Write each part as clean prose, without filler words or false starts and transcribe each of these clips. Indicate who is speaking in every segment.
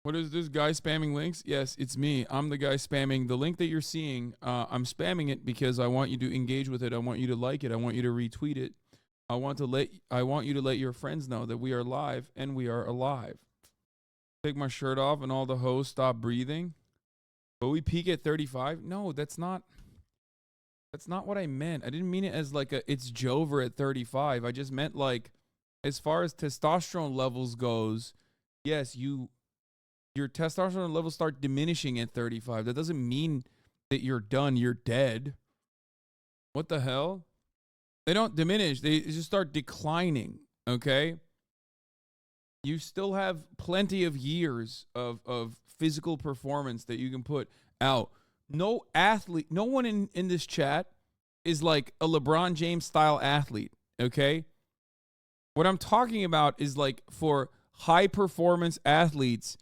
Speaker 1: What is this guy spamming links? Yes, it's me. I'm the guy spamming the link that you're seeing. I'm spamming it because I want you to engage with it. I want you to like it. I want you to retweet it. I want you to let your friends know that we are live and we are alive. Take my shirt off and all the hoes stop breathing. But we peak at 35? No, that's not what I meant. I didn't mean it as like it's Jover at 35. I just meant like as far as testosterone levels goes, yes, your testosterone levels start diminishing at 35. That doesn't mean that you're done, you're dead. What the hell? They don't diminish, they just start declining, okay? You still have plenty of years of physical performance that you can put out. No athlete, no one in this chat is like a LeBron James style athlete, okay? What I'm talking about is like for high performance athletes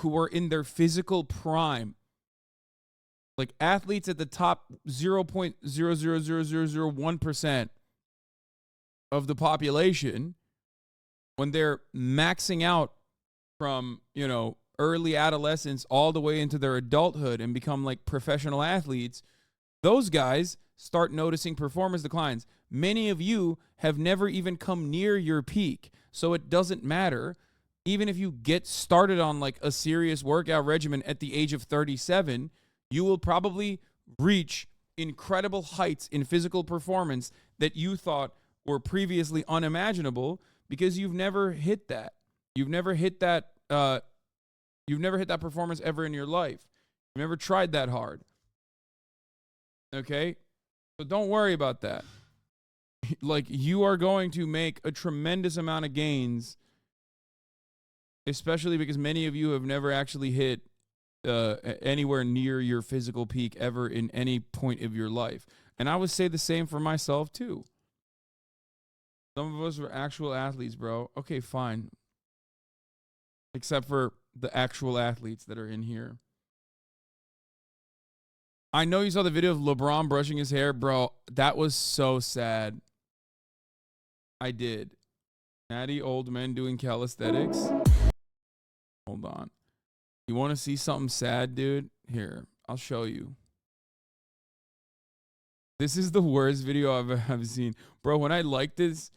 Speaker 1: who are in their physical prime. Like athletes at the top 0.00001% of the population, when they're maxing out from, early adolescence all the way into their adulthood and become like professional athletes, those guys start noticing performance declines. Many of you have never even come near your peak, so it doesn't matter. Even if you get started on like a serious workout regimen at the age of 37, you will probably reach incredible heights in physical performance that you thought were previously unimaginable because you've never hit that. You've never hit that performance ever in your life. You've never tried that hard. Okay? So don't worry about that. Like, you are going to make a tremendous amount of gains, especially because many of you have never actually hit anywhere near your physical peak ever in any point of your life. And I would say the same for myself too. Some of us were actual athletes, bro. Okay, fine. Except for the actual athletes that are in here. I know you saw the video of LeBron brushing his hair, bro. That was so sad. I did. Natty old men doing calisthenics. Hold on. You want to see something sad, dude? Here, I'll show you. This is the worst video I've ever seen. Bro, when I liked this,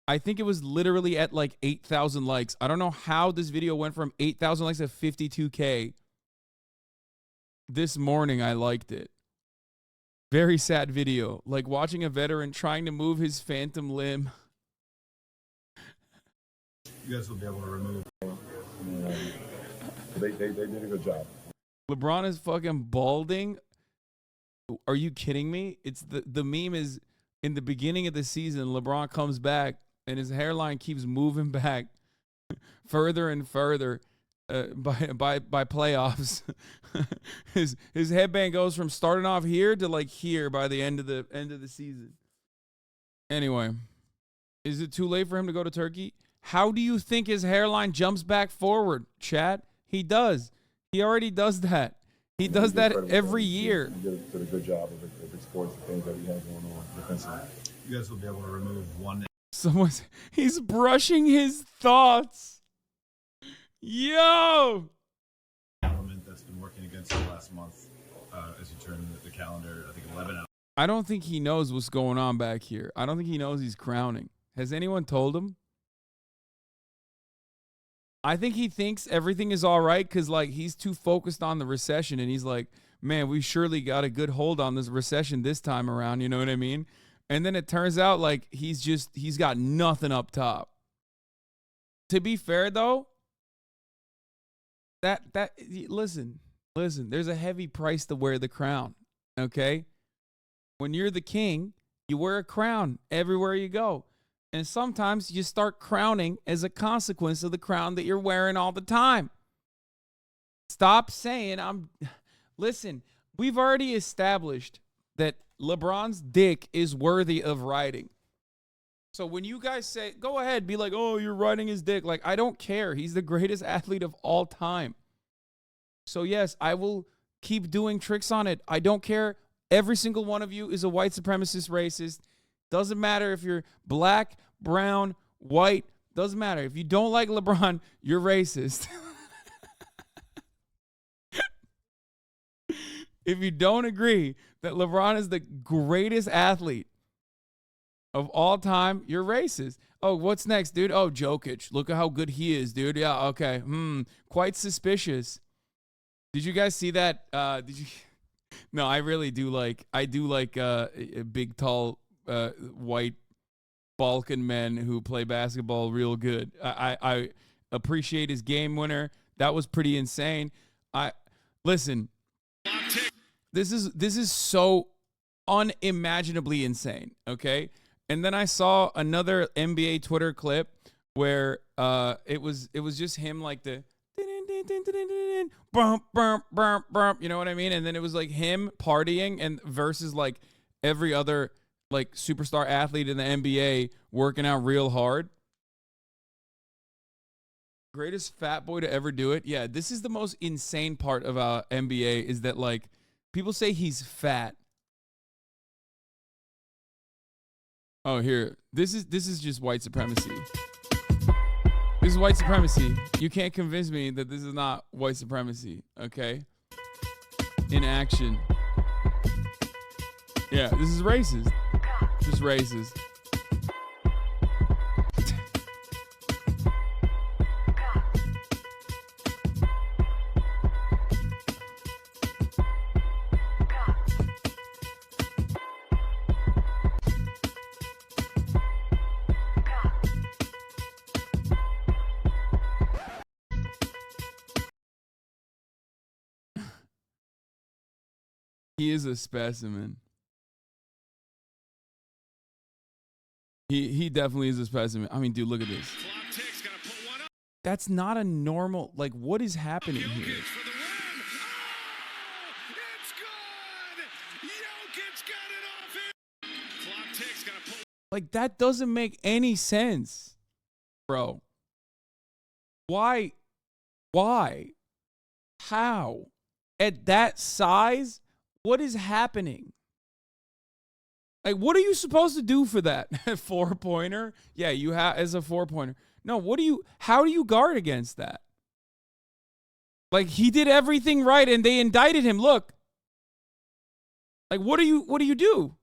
Speaker 1: I think it was literally at like 8,000 likes. I don't know how this video went from 8,000 likes to 52K. This morning, I liked it. Very sad video. Like watching a veteran trying to move his phantom limb.
Speaker 2: You guys will be able to remove. They did a good job.
Speaker 1: LeBron is fucking balding. Are you kidding me? It's the meme is in the beginning of the season, LeBron comes back and his hairline keeps moving back further and further by playoffs. his headband goes from starting off here to like here by the end of the season. Anyway, is it too late for him to go to Turkey? How do you think his hairline jumps back forward, chat? He does. He already does that. He does that every year.
Speaker 2: You did a good job of exploring the things that we have going on defensively. You guys will be able to remove one.
Speaker 1: He's brushing his thoughts. Yo!
Speaker 2: Element that's been working against you last month as you turn the calendar, I think 11 out.
Speaker 1: I don't think he knows what's going on back here. I don't think he knows he's crowning. Has anyone told him? I think he thinks everything is all right because, like, he's too focused on the recession. And he's like, man, we surely got a good hold on this recession this time around. You know what I mean? And then it turns out, like, he's got nothing up top. To be fair, though, listen, there's a heavy price to wear the crown, okay? When you're the king, you wear a crown everywhere you go. And sometimes you start crowning as a consequence of the crown that you're wearing all the time. Stop saying Listen, we've already established that LeBron's dick is worthy of riding. So when you guys say, go ahead, be like, oh, you're riding his dick. Like, I don't care. He's the greatest athlete of all time. So yes, I will keep doing tricks on it. I don't care. Every single one of you is a white supremacist racist. Doesn't matter if you're black, brown, white. Doesn't matter. If you don't like LeBron, you're racist. if you don't agree that LeBron is the greatest athlete of all time, you're racist. Oh, what's next, dude? Oh, Jokic. Look at how good he is, dude. Yeah, okay. Quite suspicious. Did you guys see that? Did you? No, I really do like. I do like big, tall, white Balkan men who play basketball real good. I appreciate his game winner. That was pretty insane. Listen. This is so unimaginably insane. Okay. And then I saw another NBA Twitter clip where it was just him like the bump, bump, bump, bump, you know what I mean? And then it was like him partying and versus like every other like superstar athlete in the NBA working out real hard. Greatest fat boy to ever do it. Yeah, this is the most insane part of NBA is that like people say he's fat. Oh, here. This is just white supremacy. This is white supremacy. You can't convince me that this is not white supremacy, okay? In action. Yeah, this is racist. Just racist. He is a specimen. He definitely is a specimen. I mean, dude, look at this. That's not a normal, like, what is happening here? Like, that doesn't make any sense, bro. Why? How? At that size? What is happening? Like, what are you supposed to do for that? 4-pointer? Yeah, you have as a 4-pointer. No, how do you guard against that? Like, he did everything right and they indicted him. Look. Like, what do you do?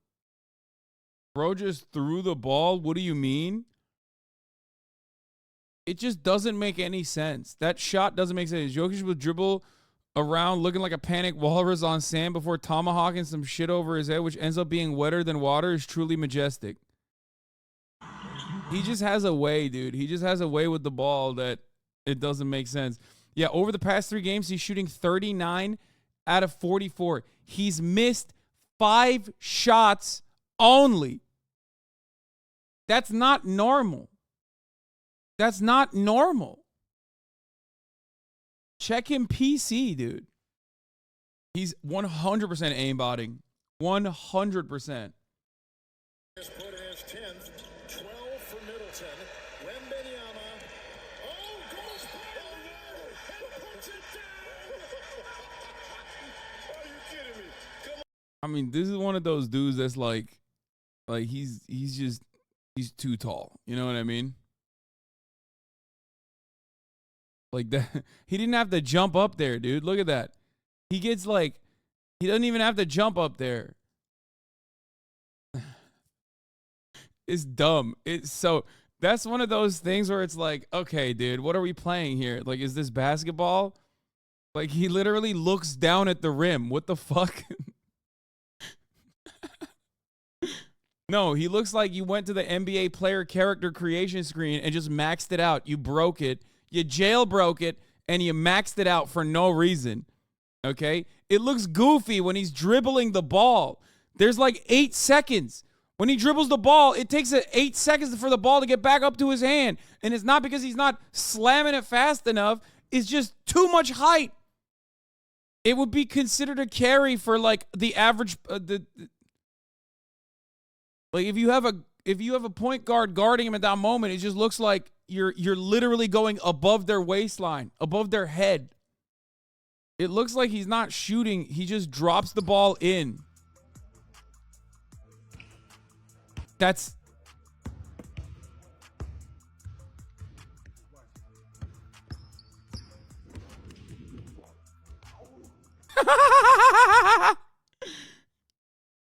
Speaker 1: Bro just threw the ball. What do you mean? It just doesn't make any sense. That shot doesn't make sense. Jokic will dribble around looking like a panicked walrus on sand before tomahawking some shit over his head, which ends up being wetter than water, is truly majestic. He just has a way, dude. He just has a way with the ball that it doesn't make sense. Yeah, over the past 3 games, he's shooting 39 out of 44. He's missed 5 shots only. That's not normal. That's not normal. Check him PC, dude. He's 100% aimbotting. 100%.
Speaker 3: Just put in his 10th, 12 for Middleton. Wembenyama. Oh, goes and puts it down. Are you kidding me? Come on.
Speaker 1: I mean, this is one of those dudes that's like he's too tall. You know what I mean? Like that, he didn't have to jump up there, dude. Look at that. He doesn't even have to jump up there. It's dumb. That's one of those things where it's like, okay, dude, what are we playing here? Like, is this basketball? Like, he literally looks down at the rim. What the fuck? No, he looks like you went to the NBA player character creation screen and just maxed it out. You broke it. You jailbroke it, and you maxed it out for no reason, okay? It looks goofy when he's dribbling the ball. There's like 8 seconds. When he dribbles the ball, it takes 8 seconds for the ball to get back up to his hand, and it's not because he's not slamming it fast enough. It's just too much height. It would be considered a carry for like the average like if you have a point guard guarding him at that moment, it just looks like you're literally going above their waistline, above their head. It looks like he's not shooting. He just drops the ball in. That's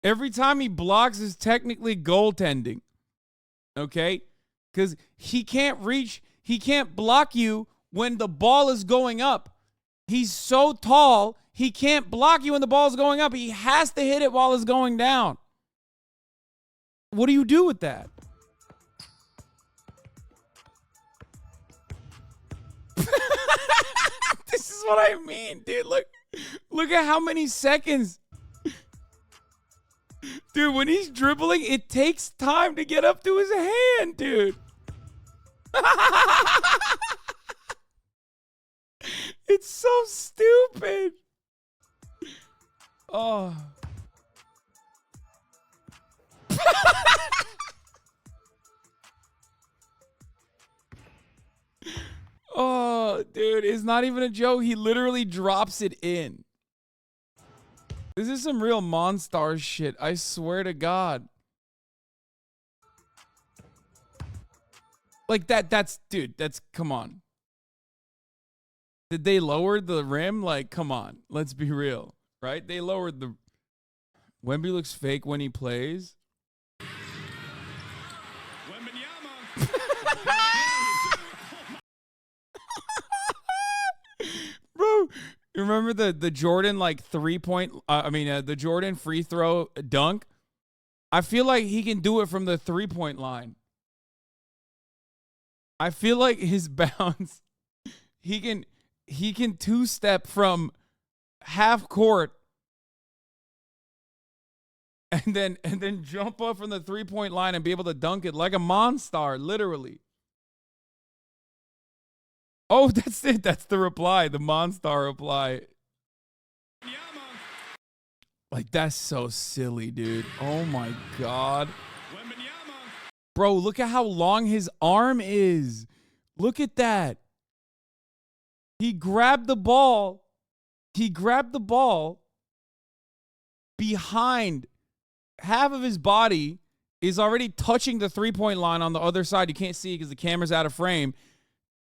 Speaker 1: Every time he blocks is technically goaltending. Okay? Because he can't block you when the ball is going up. He's so tall, he can't block you when the ball is going up. He has to hit it while it's going down. What do you do with that? This is what I mean, dude. Look at how many seconds. Dude, when he's dribbling, it takes time to get up to his hand, dude. It's so stupid. Oh. Oh, dude, it's not even a joke. He literally drops it in. This is some real Monstar shit. I swear to God. Like dude, come on. Did they lower the rim? Like, come on. Let's be real, right? They lowered the... Wemby looks fake when he plays. Bro, you remember the Jordan like 3-point, the Jordan free throw dunk? I feel like he can do it from the 3-point line. I feel like his bounce, he can two-step from half court and then jump up from the 3-point line and be able to dunk it like a Monstar, literally. Oh, that's it. That's the reply. The Monstar reply. Like, that's so silly, dude. Oh, my God. Bro, look at how long his arm is. Look at that. He grabbed the ball. Behind. Half of his body is already touching the 3-point line on the other side. You can't see it because the camera's out of frame.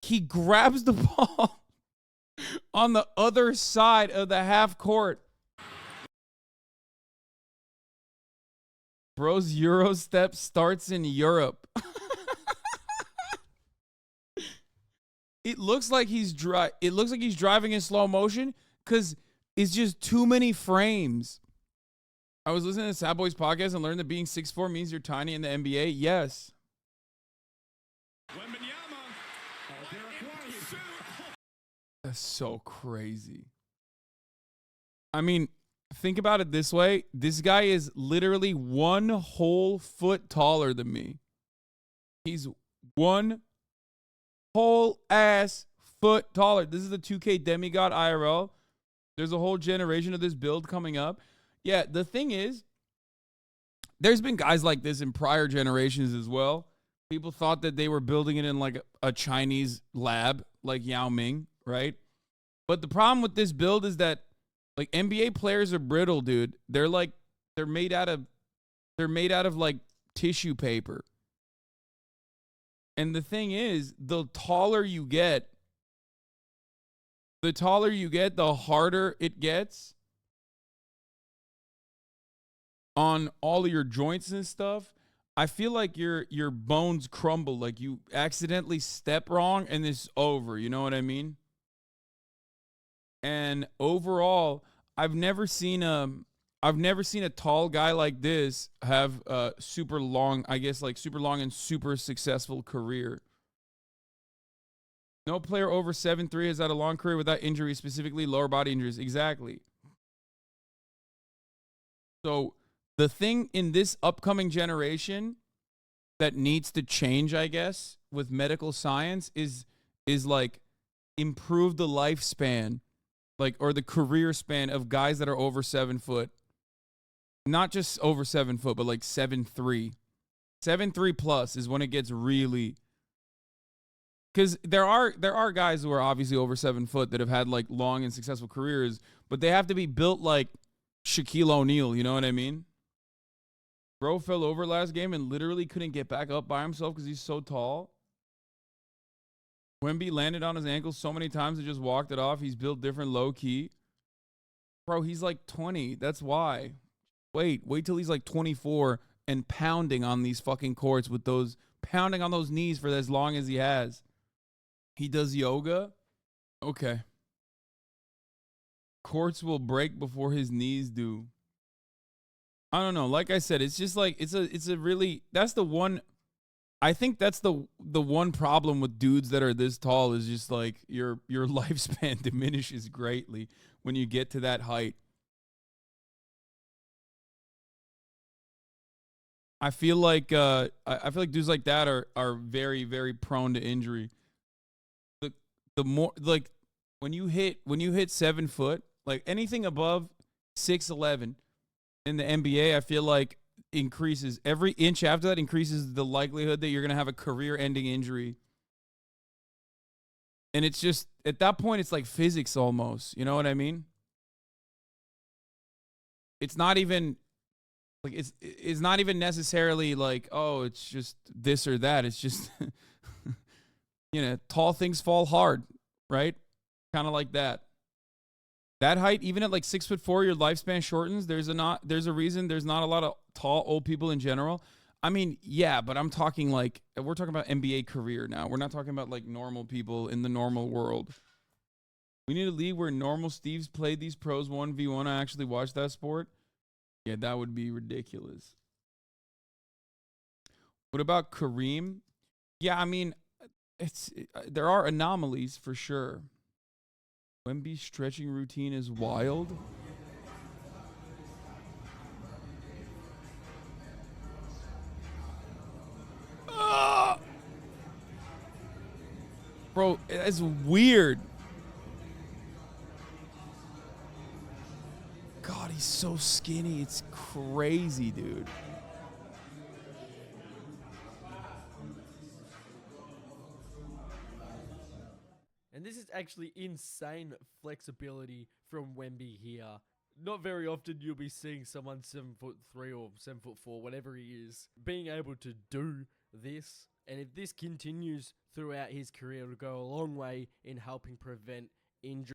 Speaker 1: He grabs the ball on the other side of the half court. Bro's Euro step starts in Europe. It looks like he's driving in slow motion because it's just too many frames. I was listening to Sad Boy's podcast and learned that being 6'4" means you're tiny in the NBA. Yes. That's so crazy. I mean, think about it this way. This guy is literally 1 whole foot taller than me. He's 1 whole ass foot taller. This is the 2K Demigod IRL. There's a whole generation of this build coming up. Yeah, the thing is, there's been guys like this in prior generations as well. People thought that they were building it in like a Chinese lab, like Yao Ming, right? But the problem with this build is that like NBA players are brittle, dude. They're made out of like tissue paper. And the thing is, the taller you get, the harder it gets on all of your joints and stuff. I feel like your bones crumble, like you accidentally step wrong and it's over. You know what I mean? And overall, I've never seen a tall guy like this have a super long and super successful career. No player over 7'3" has had a long career without injuries, specifically lower body injuries. Exactly. So the thing in this upcoming generation that needs to change, I guess, with medical science is like improve the lifespan, like, or the career span of guys that are over 7 foot. Not just over 7 foot, but like 7'3". 7'3" plus is when it gets really, because there are guys who are obviously over 7 foot that have had like long and successful careers, but they have to be built like Shaquille O'Neal. You know what I mean? Bro fell over last game and literally couldn't get back up by himself because he's so tall. Wemby landed on his ankle so many times and just walked it off. He's built different low key. Bro, he's like 20. That's why. Wait till he's like 24 and pounding on these fucking courts with those, pounding on those knees for as long as he has. He does yoga? Okay. Courts will break before his knees do. I don't know. Like I said, it's just like, it's a really, that's the one, I think that's the one problem with dudes that are this tall is just like your lifespan diminishes greatly when you get to that height. I feel like I feel like dudes like that are very, very prone to injury. The more like when you hit 7 foot, like anything above 6'11" in the NBA, I feel like increases every inch after that increases the likelihood that you're gonna have a career-ending injury. And it's just at that point, it's like physics almost. You know what I mean? It's not even like it's not even necessarily like, oh, it's just this or that. It's just tall things fall hard, right? Kind of like that. That height, even at like 6'4", your lifespan shortens. There's a reason there's not a lot of tall old people in general. I mean, yeah, but I'm talking like, we're talking about NBA career now. We're not talking about like normal people in the normal world. We need a league where normal Steves played these pros 1v1. I actually watched that sport. Yeah, that would be ridiculous. What about Kareem? Yeah, I mean, there are anomalies for sure. Wemby's stretching routine is wild. Bro, it's weird. God, he's so skinny. It's crazy, dude.
Speaker 4: And this is actually insane flexibility from Wemby here. Not very often you'll be seeing someone 7'3" or 7'4", whatever he is, being able to do this. And if this continues throughout his career, it'll go a long way in helping prevent injury.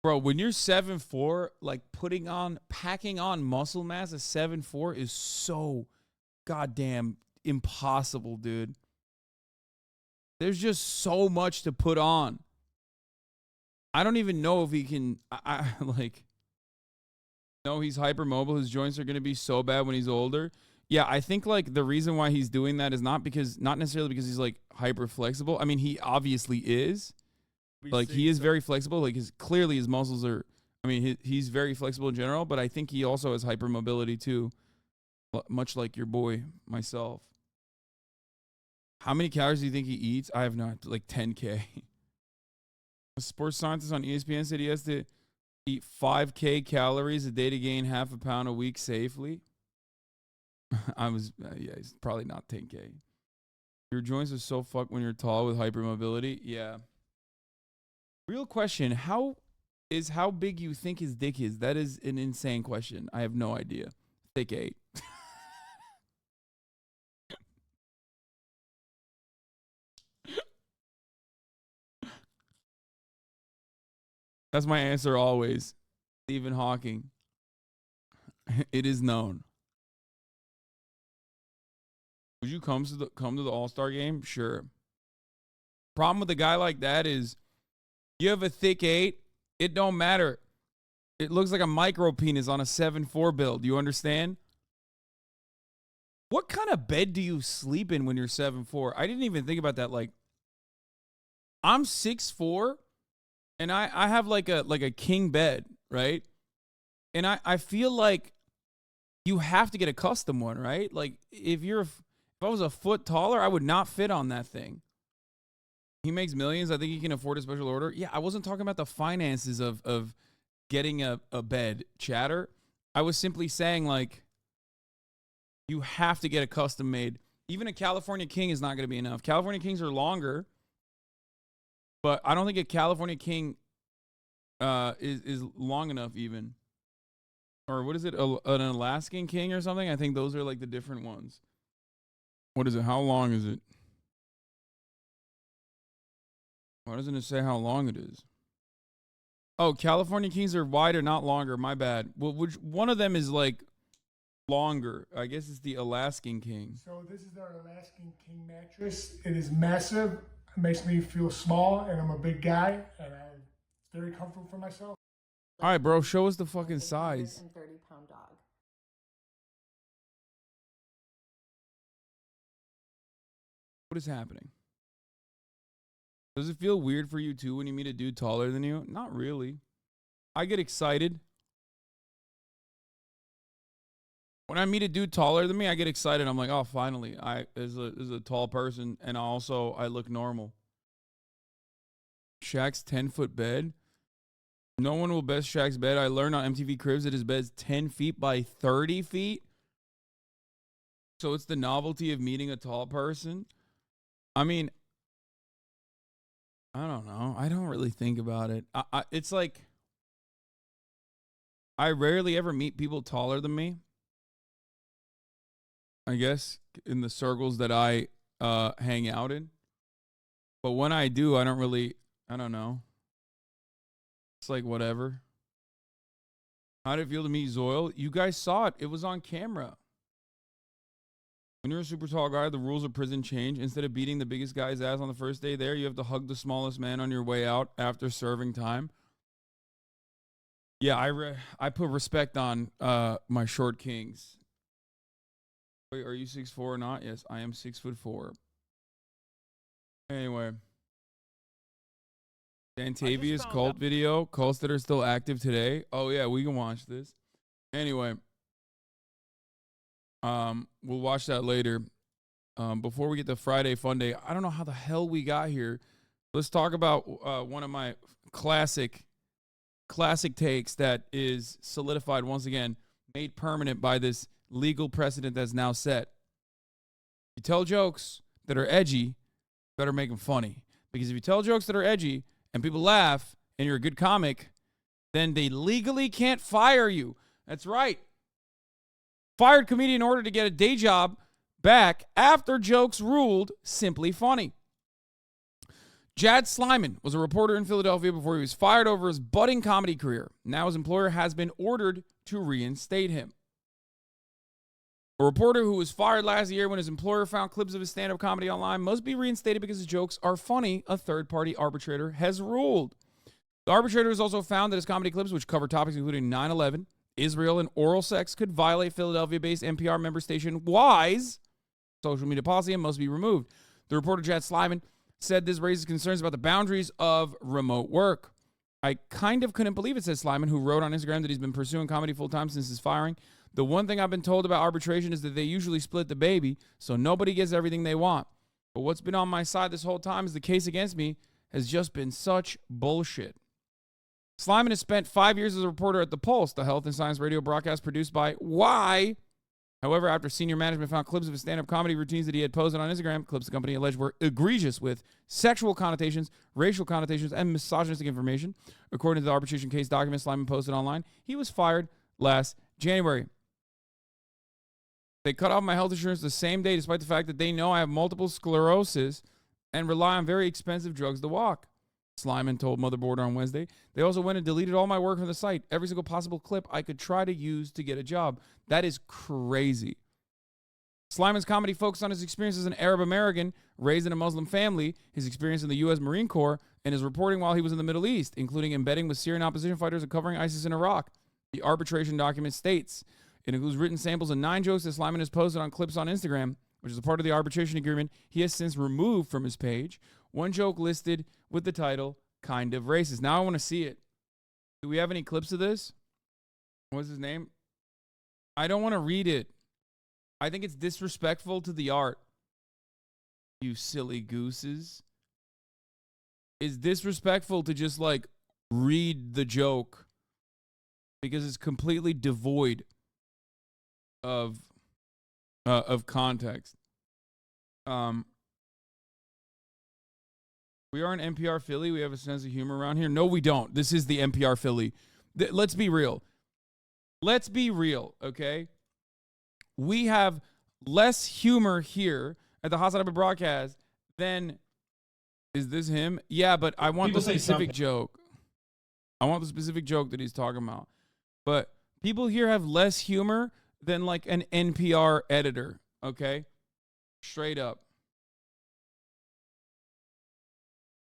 Speaker 1: Bro, when you're 7'4", like packing on muscle mass at 7'4" is so goddamn impossible, dude. There's just so much to put on. I don't even know if he can. No, he's hypermobile. His joints are going to be so bad when he's older. Yeah, I think like the reason why he's doing that is not necessarily because he's like hyper flexible. I mean, he obviously is. Like he is very flexible. Like clearly his muscles are. I mean, he's very flexible in general. But I think he also has hypermobility too, much like your boy myself. How many calories do you think he eats? I have not like 10K. A sports scientist on ESPN said he has to eat 5K calories a day to gain half a pound a week safely. Yeah, he's probably not 10K. Your joints are so fucked when you're tall with hypermobility. Yeah. Real question, how big you think his dick is? That is an insane question. I have no idea. Thick 8. That's my answer always. Stephen Hawking. It is known. Would you come to the All-Star game? Sure. Problem with a guy like that is you have a thick 8, it don't matter. It looks like a micro penis on a 7'4" build. You understand? What kind of bed do you sleep in when you're 7'4"? I didn't even think about that. Like, I'm 6'4", and I have like a king bed, right? And I feel like you have to get a custom one, right? Like if I was a foot taller, I would not fit on that thing. He makes millions. I think he can afford a special order. Yeah, I wasn't talking about the finances of getting a bed, chatter. I was simply saying, like, you have to get a custom made. Even a California King is not going to be enough. California Kings are longer, but I don't think a California King is long enough even. Or what is it? An Alaskan King or something? I think those are like the different ones. What is it? How long is it? Why doesn't it say how long it is? Oh, California Kings are wider, not longer. My bad. Well, which one of them is like longer. I guess it's the Alaskan King.
Speaker 5: So this is our Alaskan King mattress. It is massive. It makes me feel small, and I'm a big guy, and it's very comfortable for myself.
Speaker 1: All right, bro, show us the fucking size.
Speaker 6: 130-pound dog.
Speaker 1: What is happening? Does it feel weird for you too when you meet a dude taller than you? Not really. I get excited. When I meet a dude taller than me, I get excited. I'm like, oh, finally, is a tall person, and also I look normal. Shaq's 10-foot bed. No one will best Shaq's bed. I learned on MTV Cribs that his bed's 10 feet by 30 feet. So it's the novelty of meeting a tall person. I mean, I don't know. I don't really think about it. It's like I rarely ever meet people taller than me. I guess in the circles that I hang out in. But when I do, I don't know. It's like whatever. How did it feel to meet Zoil? You guys saw it. It was on camera. When you're a super tall guy, the rules of prison change. Instead of beating the biggest guy's ass on the first day there, you have to hug the smallest man on your way out after serving time. Yeah, I put respect on my short kings. Wait, are you 6'4" or not? Yes, I am 6'4". Anyway. Dantavia's cult video. Cults that are still active today. Oh, yeah, we can watch this. Anyway. We'll watch that later. Before we get to Friday Fun Day, I don't know how the hell we got here. Let's talk about one of my classic takes that is solidified once again, made permanent by this legal precedent that's now set. You tell jokes that are edgy, better make them funny. Because if you tell jokes that are edgy and people laugh and you're a good comic, then they legally can't fire you. That's right. Fired comedian in order to get a day job back after jokes ruled simply funny. Jad Sliman was a reporter in Philadelphia before he was fired over his budding comedy career. Now his employer has been ordered to reinstate him. A reporter who was fired last year when his employer found clips of his stand-up comedy online must be reinstated because his jokes are funny, a third-party arbitrator has ruled. The arbitrator has also found that his comedy clips, which cover topics including 9/11, Israel, and oral sex, could violate Philadelphia-based NPR member station Wise social media policy and must be removed. The reporter, Jad Sliman, said this raises concerns about the boundaries of remote work. I kind of couldn't believe it, says Sliman, who wrote on Instagram that he's been pursuing comedy full-time since his firing. The one thing I've been told about arbitration is that they usually split the baby, so nobody gets everything they want. But what's been on my side this whole time is the case against me has just been such bullshit. Sliman has spent 5 years as a reporter at The Pulse, the health and science radio broadcast produced by Y. However, after senior management found clips of his stand-up comedy routines that he had posted on Instagram, clips the company alleged were egregious with sexual connotations, racial connotations, and misogynistic information. According to the arbitration case document Sliman posted online, he was fired last January. They cut off my health insurance the same day, despite the fact that they know I have multiple sclerosis and rely on very expensive drugs to walk. Sliman told Motherboard on Wednesday. They also went and deleted all my work from the site, every single possible clip I could try to use to get a job. That is crazy. Sliman's comedy focused on his experience as an Arab American raised in a Muslim family, his experience in the U.S. Marine Corps, and his reporting while he was in the Middle East, including embedding with Syrian opposition fighters and covering ISIS in Iraq. The arbitration document states it includes written samples of 9 jokes that Sliman has posted on clips on Instagram, which is a part of the arbitration agreement he has since removed from his page. One joke listed with the title, Kind of Racist. Now I want to see it. Do we have any clips of this? What's his name? I don't want to read it. I think it's disrespectful to the art. You silly gooses. It's disrespectful to just like read the joke because it's completely devoid of context. We are an NPR Philly. We have a sense of humor around here. No, we don't. This is the NPR Philly. Let's be real. Let's be real, okay? We have less humor here at the Hasanabi broadcast than... Is this him? Yeah, but I want the specific joke. I want the specific joke that he's talking about. But people here have less humor than like an NPR editor, okay? Straight up.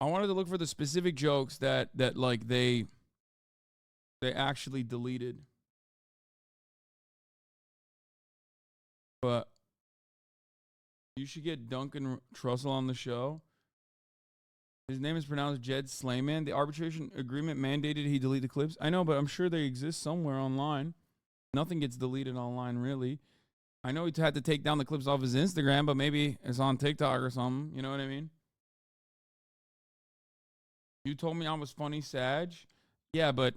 Speaker 1: I wanted to look for the specific jokes that like they actually deleted. But you should get Duncan Trussell on the show. His name is pronounced Jad Sliman. The arbitration agreement mandated he delete the clips. I know, but I'm sure they exist somewhere online. Nothing gets deleted online, really. I know he had to take down the clips off his Instagram, but maybe it's on TikTok or something. You know what I mean? You told me I was funny, Sag. Yeah, but...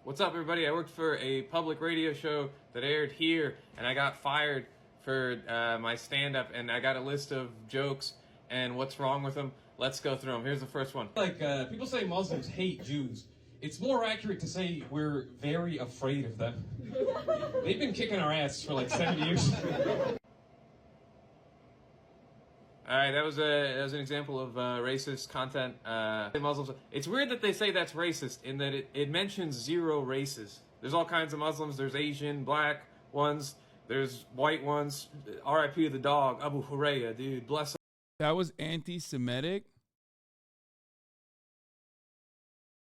Speaker 6: What's up, everybody? I worked for a public radio show that aired here, and I got fired for my stand-up, and I got a list of jokes and what's wrong with them. Let's go through them. Here's the first one.
Speaker 7: Like, people say Muslims hate Jews. It's more accurate to say we're very afraid of them. They've been kicking our ass for like 7 years.
Speaker 6: All right, that was an example of racist content. Muslims. It's weird that they say that's racist in that it mentions 0 races. There's all kinds of Muslims. There's Asian, black ones. There's white ones. R.I.P. to the dog, Abu Huraira, dude. Bless him.
Speaker 1: That was anti-Semitic?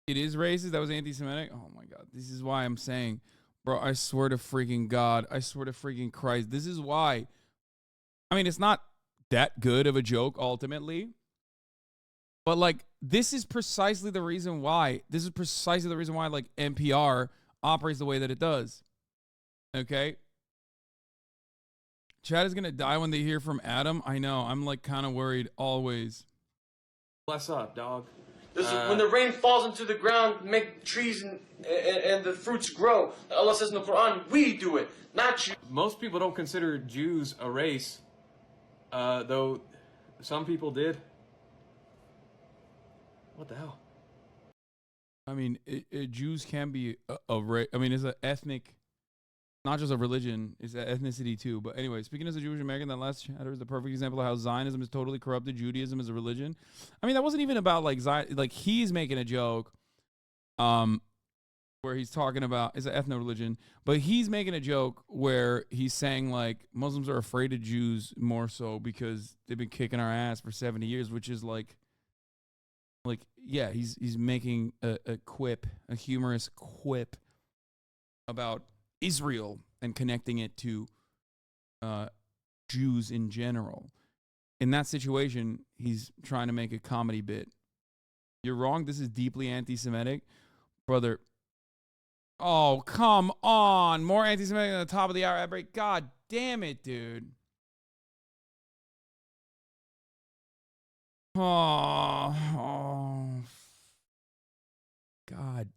Speaker 1: It is racist? That was anti-Semitic? Oh my God. This is why I'm saying, bro, I swear to freaking God. I swear to freaking Christ. This is why. I mean, it's not that good of a joke ultimately. But like, this is precisely the reason why. This is precisely the reason why like NPR operates the way that it does. Okay? Chad is going to die when they hear from Adam. I know. I'm like kind of worried always.
Speaker 6: Bless up, dog.
Speaker 8: This is when the rain falls into the ground, make trees and the fruits grow. Allah says in the Quran, we do it, not you.
Speaker 6: Most people don't consider Jews a race, though some people did. What the hell?
Speaker 1: I mean, Jews can be a race. I mean, it's an ethnic, not just a religion, it's an ethnicity too. But anyway, speaking as a Jewish American, that last chatter is the perfect example of how Zionism is totally corrupted Judaism as a religion. I mean, that wasn't even about like Zion. Like he's making a joke, where he's talking about it's an ethno-religion, but he's making a joke where he's saying like Muslims are afraid of Jews more so because they've been kicking our ass for 70 years, which is like yeah, he's making a quip, a humorous quip about Israel and connecting it to Jews in general. In that situation, he's trying to make a comedy bit. You're wrong. This is deeply anti-Semitic. Brother, oh, come on. More anti-Semitic at the top of the hour ad break. God damn it, dude. Oh. God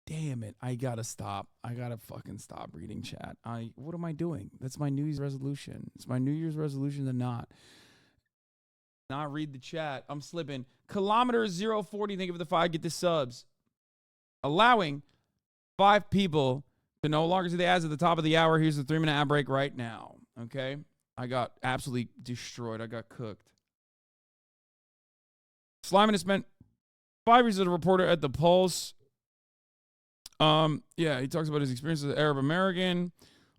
Speaker 1: damn it. I gotta stop. I gotta fucking stop reading chat. What am I doing? That's my New Year's resolution. It's my New Year's resolution to not read the chat. I'm slipping. Kilometer 040, thank you for the 5. Get the subs. Allowing 5 people to no longer see the ads at the top of the hour. Here's the 3-minute ad break right now. Okay? I got absolutely destroyed. I got cooked. Sliman has spent 5 years as a reporter at The Pulse. Yeah, he talks about his experience as an Arab American.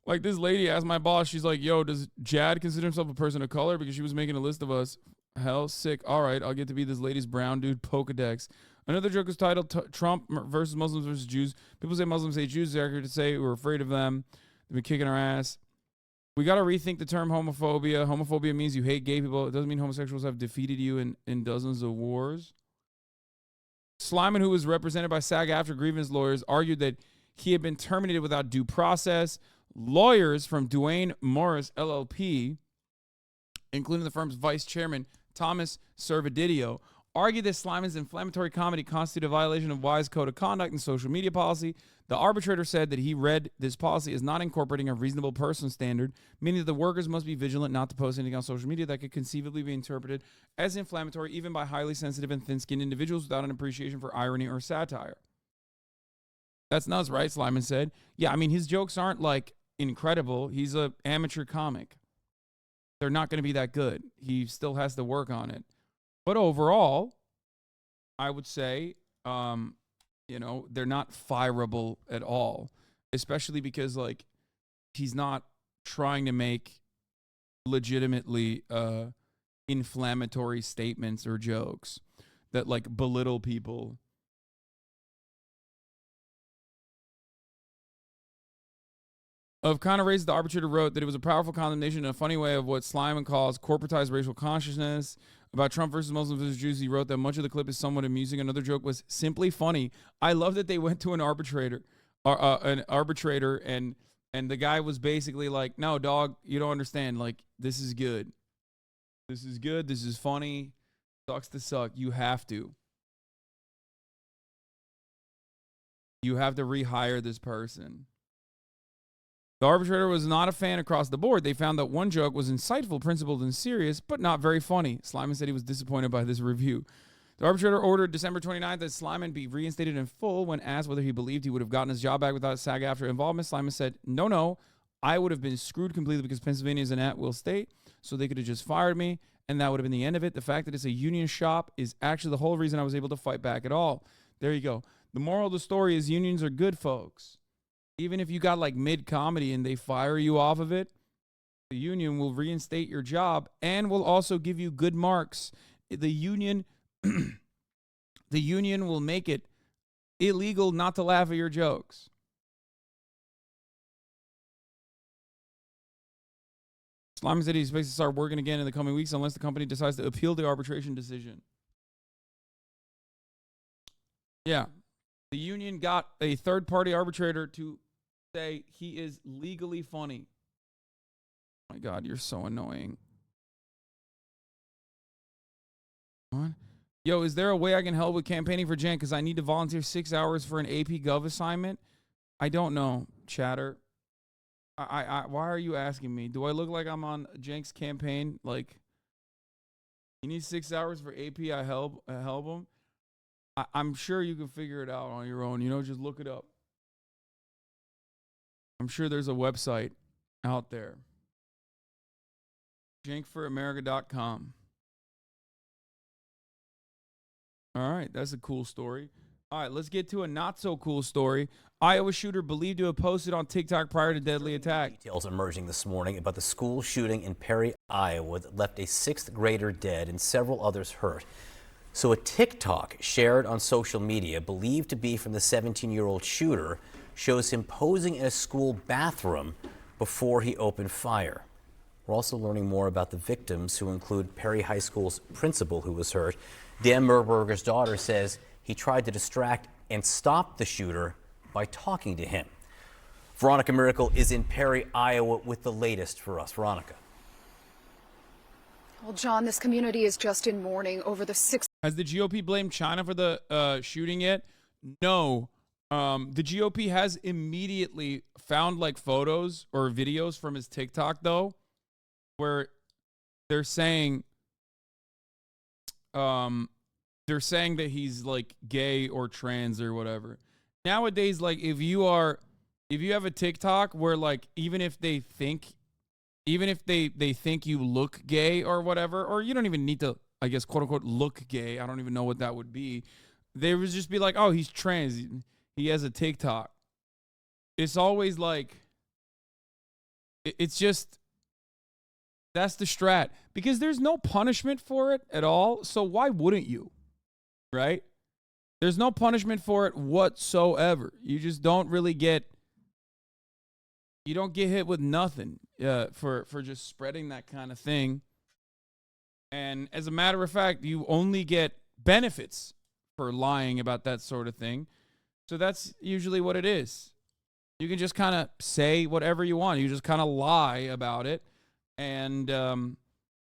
Speaker 1: Like this lady asked my boss, she's like, yo, does Jad consider himself a person of color? Because she was making a list of us. Hell, sick. All right, I'll get to be this lady's brown dude Pokedex. Another joke is titled Trump versus Muslims versus Jews. People say Muslims hate Jews. It's accurate to say we're afraid of them. They've been kicking our ass. We got to rethink the term homophobia. Homophobia means you hate gay people. It doesn't mean homosexuals have defeated you in dozens of wars. Sliman, who was represented by SAG-AFTRA grievance lawyers, argued that he had been terminated without due process. Lawyers from Duane Morris LLP, including the firm's vice chairman, Thomas Servideo, argued that Sliman's inflammatory comedy constituted a violation of Wise Code of Conduct and social media policy. The arbitrator said that he read this policy as not incorporating a reasonable person standard, meaning that the workers must be vigilant not to post anything on social media that could conceivably be interpreted as inflammatory even by highly sensitive and thin-skinned individuals without an appreciation for irony or satire. That's nuts, right? Sliman said. Yeah, I mean, his jokes aren't like incredible. He's an amateur comic. They're not going to be that good. He still has to work on it. But overall, I would say, they're not fireable at all, especially because, like, he's not trying to make legitimately inflammatory statements or jokes that like belittle people. Of kind of raised, the arbitrator wrote that it was a powerful condemnation in a funny way of what Sliman calls corporatized racial consciousness. About Trump versus Muslims versus Jews, he wrote that much of the clip is somewhat amusing. Another joke was simply funny. I love that they went to an arbitrator, and the guy was basically like, no, dog, you don't understand. Like, this is good. This is good. This is funny. Sucks to suck. You have to. You have to rehire this person. The arbitrator was not a fan across the board. They found that one joke was insightful, principled, and serious, but not very funny. Sliman said he was disappointed by this review. The arbitrator ordered December 29th that Sliman be reinstated in full. When asked whether he believed he would have gotten his job back without SAG-AFTRA involvement, Sliman said, no, I would have been screwed completely because Pennsylvania is an at-will state, so they could have just fired me, and that would have been the end of it. The fact that it's a union shop is actually the whole reason I was able to fight back at all. There you go. The moral of the story is unions are good, folks. Even if you got like mid-comedy and they fire you off of it, the union will reinstate your job and will also give you good marks. The union will make it illegal not to laugh at your jokes. Sliman said he's supposed to start working again in the coming weeks unless the company decides to appeal the arbitration decision. Yeah. The union got a third-party arbitrator to say he is legally funny. Oh my God, you're so annoying. What? Yo, is there a way I can help with campaigning for Jen? Because I need to volunteer 6 hours for an AP Gov assignment. I don't know, chatter. Why are you asking me? Do I look like I'm on Jenk's campaign? Like, you need 6 hours for AP? I help him. I'm sure you can figure it out on your own. You know, just look it up. I'm sure there's a website out there. JankForAmerica.com. All right, that's a cool story. All right, let's get to a not so cool story. Iowa shooter believed to have posted on TikTok prior to deadly attack.
Speaker 9: Details emerging this morning about the school shooting in Perry, Iowa that left a 6th grader dead and several others hurt. So a TikTok shared on social media, believed to be from the 17-year-old shooter, shows him posing in a school bathroom before he opened fire. We're also learning more about the victims, who include Perry High School's principal, who was hurt. Dan Merberger's daughter says he tried to distract and stop the shooter by talking to him. Veronica Miracle is in Perry, Iowa, with the latest for us. Veronica.
Speaker 10: Well, John, this community is just in mourning over the 6.
Speaker 1: Has the GOP blamed China for the shooting yet? No. The GOP has immediately found like photos or videos from his TikTok, though, where they're saying that he's like gay or trans or whatever. Nowadays, like if you have a TikTok where like even if they think you look gay or whatever, or you don't even need to, I guess, quote unquote, look gay. I don't even know what that would be. They would just be like, oh, he's trans. He has a TikTok. It's always like, it's just, that's the strat. Because there's no punishment for it at all. So why wouldn't you? Right? There's no punishment for it whatsoever. You just don't really get, you don't get hit with nothing for just spreading that kind of thing. And as a matter of fact, you only get benefits for lying about that sort of thing. So that's usually what it is. You can just kind of say whatever you want. You just kind of lie about it. And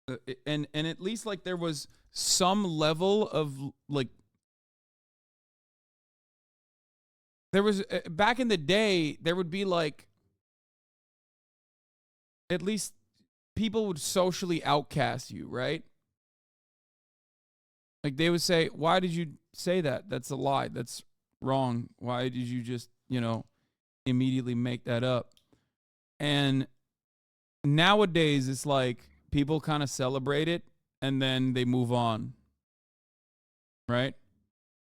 Speaker 1: at least like there was some level of like, there was back in the day, there would be like, at least people would socially outcast you, right? Like they would say, why did you say that? That's a lie. That's wrong. Why did you just, immediately make that up? And nowadays it's like people kind of celebrate it and then they move on. Right?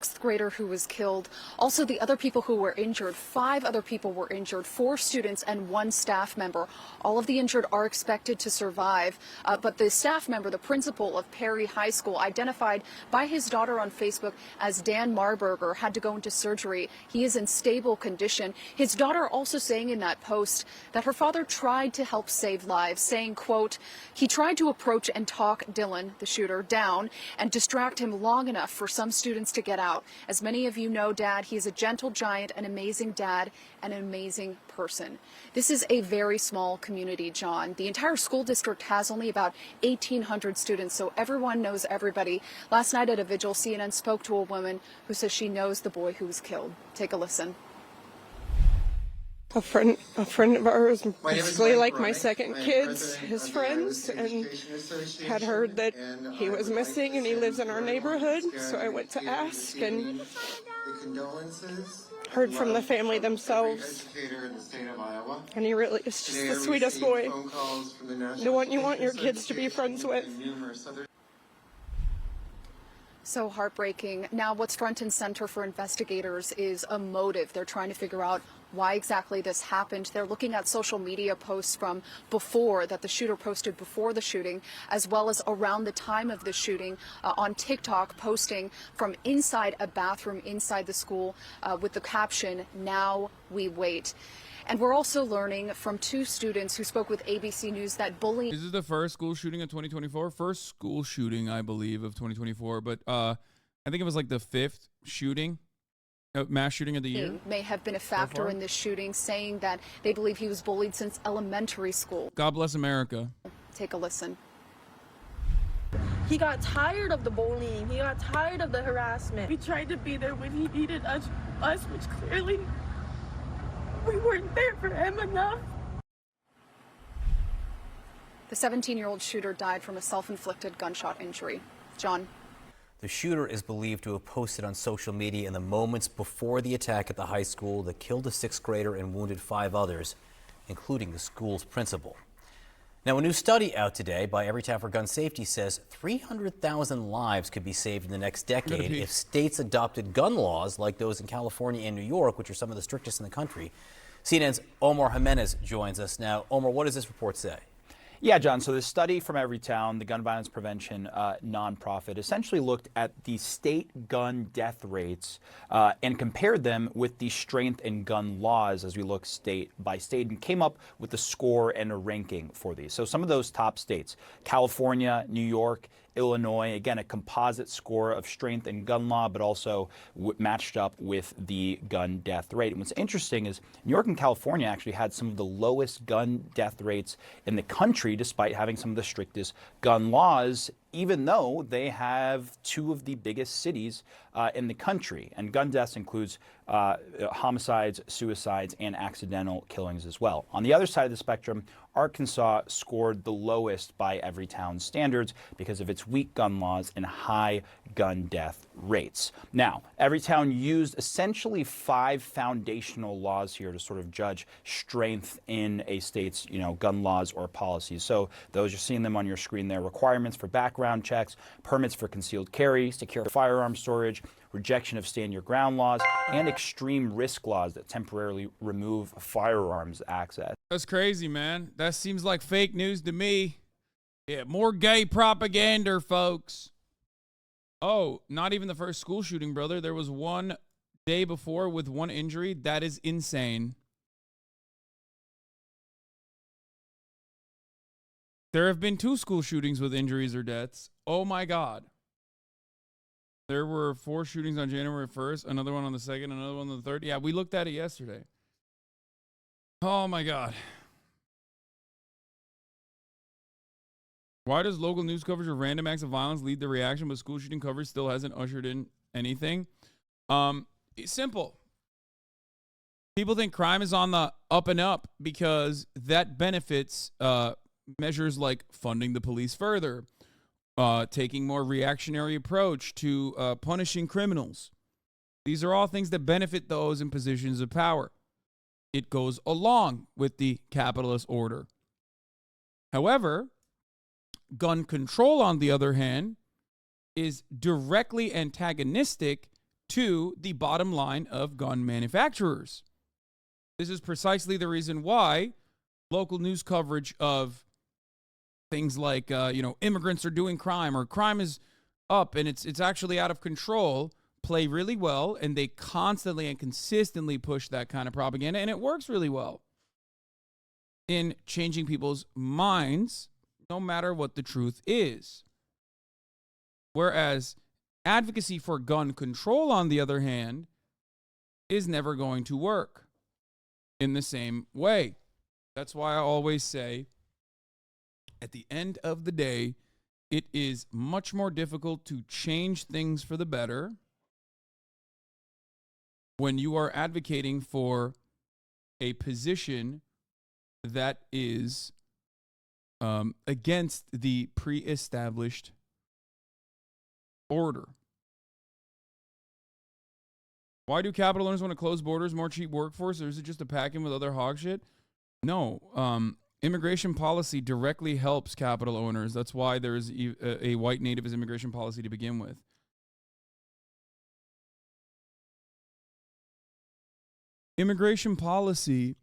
Speaker 10: Sixth grader who was killed. Also, the other people who were injured, 5 other people were injured, 4 students and 1 staff member. All of the injured are expected to survive. But the staff member, the principal of Perry High School, identified by his daughter on Facebook as Dan Marburger, had to go into surgery. He is in stable condition. His daughter also saying in that post that her father tried to help save lives, saying, quote, he tried to approach and talk Dylan, the shooter, down and distract him long enough for some students to get out. As many of you know, Dad, he is a gentle giant, an amazing dad, and an amazing person. This is a very small community, John. The entire school district has only about 1,800 students, so everyone knows everybody. Last night at a vigil, CNN spoke to a woman who says she knows the boy who was killed. Take a listen.
Speaker 11: A friend of ours, basically like my second kid's, his friends, and had heard that he was missing and he lives in our neighborhood, so I went to ask and heard from the family themselves, and he really is just the sweetest boy, the one you want your kids to be friends with.
Speaker 10: So heartbreaking. Now what's front and center for investigators is a motive. They're trying to figure out why exactly this happened. They're looking at social media posts from before, that the shooter posted before the shooting, as well as around the time of the shooting, on TikTok, posting from inside a bathroom inside the school with the caption, "Now we wait." And we're also learning from 2 students who spoke with ABC News that bullying...
Speaker 1: This is the first school shooting of 2024. First school shooting, I believe, of 2024. But I think it was like the 5th shooting, mass shooting of the year.
Speaker 10: May have been a factor in this shooting, saying that they believe he was bullied since elementary school.
Speaker 1: God bless America.
Speaker 10: Take a listen.
Speaker 12: He got tired of the bullying. He got tired of the harassment. We tried to be there when he needed us, which clearly we weren't there for him enough.
Speaker 10: The 17-year-old shooter died from a self-inflicted gunshot injury. John.
Speaker 9: The shooter is believed to have posted on social media in the moments before the attack at the high school that killed a 6th grader and wounded 5 others, including the school's principal. Now, a new study out today by Everytown for Gun Safety says 300,000 lives could be saved in the next decade if states adopted gun laws like those in California and New York, which are some of the strictest in the country. CNN's Omar Jimenez joins us now. Omar, what does this report say?
Speaker 13: Yeah, John, so this study from Everytown, the gun violence prevention nonprofit, essentially looked at the state gun death rates and compared them with the strength in gun laws as we look state by state and came up with a score and a ranking for these. So some of those top states, California, New York, Illinois, again, a composite score of strength in gun law, but also matched up with the gun death rate. And what's interesting is New York and California actually had some of the lowest gun death rates in the country, despite having some of the strictest gun laws, even though they have 2 of the biggest cities in the country. And gun deaths includes homicides, suicides, and accidental killings as well. On the other side of the spectrum, Arkansas scored the lowest by Everytown standards because of its weak gun laws and high gun death rates. Now, Everytown used essentially 5 foundational laws here to sort of judge strength in a state's, gun laws or policies. So those, you're seeing them on your screen there: requirements for background checks, permits for concealed carry, secure firearm storage, rejection of stand your ground laws, and extreme risk laws that temporarily remove firearms access.
Speaker 1: That's crazy, man. That seems like fake news to me. Yeah, more gay propaganda, folks. Oh, not even the first school shooting, brother. There was one day before with 1 injury. That is insane. There have been 2 school shootings with injuries or deaths. Oh, my God. There were 4 shootings on January 1st, another one on the 2nd, another one on the 3rd. Yeah, we looked at it yesterday. Oh, my God. Why does local news coverage of random acts of violence lead the reaction, but school shooting coverage still hasn't ushered in anything? It's simple. People think crime is on the up and up because that benefits measures like funding the police further, taking more reactionary approach to punishing criminals. These are all things that benefit those in positions of power. It goes along with the capitalist order. However, gun control, on the other hand, is directly antagonistic to the bottom line of gun manufacturers. This is precisely the reason why local news coverage of things like, immigrants are doing crime or crime is up and it's actually out of control play really well, and they constantly and consistently push that kind of propaganda, and it works really well in changing people's minds, no matter what the truth is. Whereas advocacy for gun control, on the other hand, is never going to work in the same way. That's why I always say, at the end of the day, it is much more difficult to change things for the better when you are advocating for a position that is against the pre-established order. Why do capital owners want to close borders, more cheap workforce, or is it just to pack in with other hog shit? No. Immigration policy directly helps capital owners. That's why there is a white nativist immigration policy to begin with. Immigration policy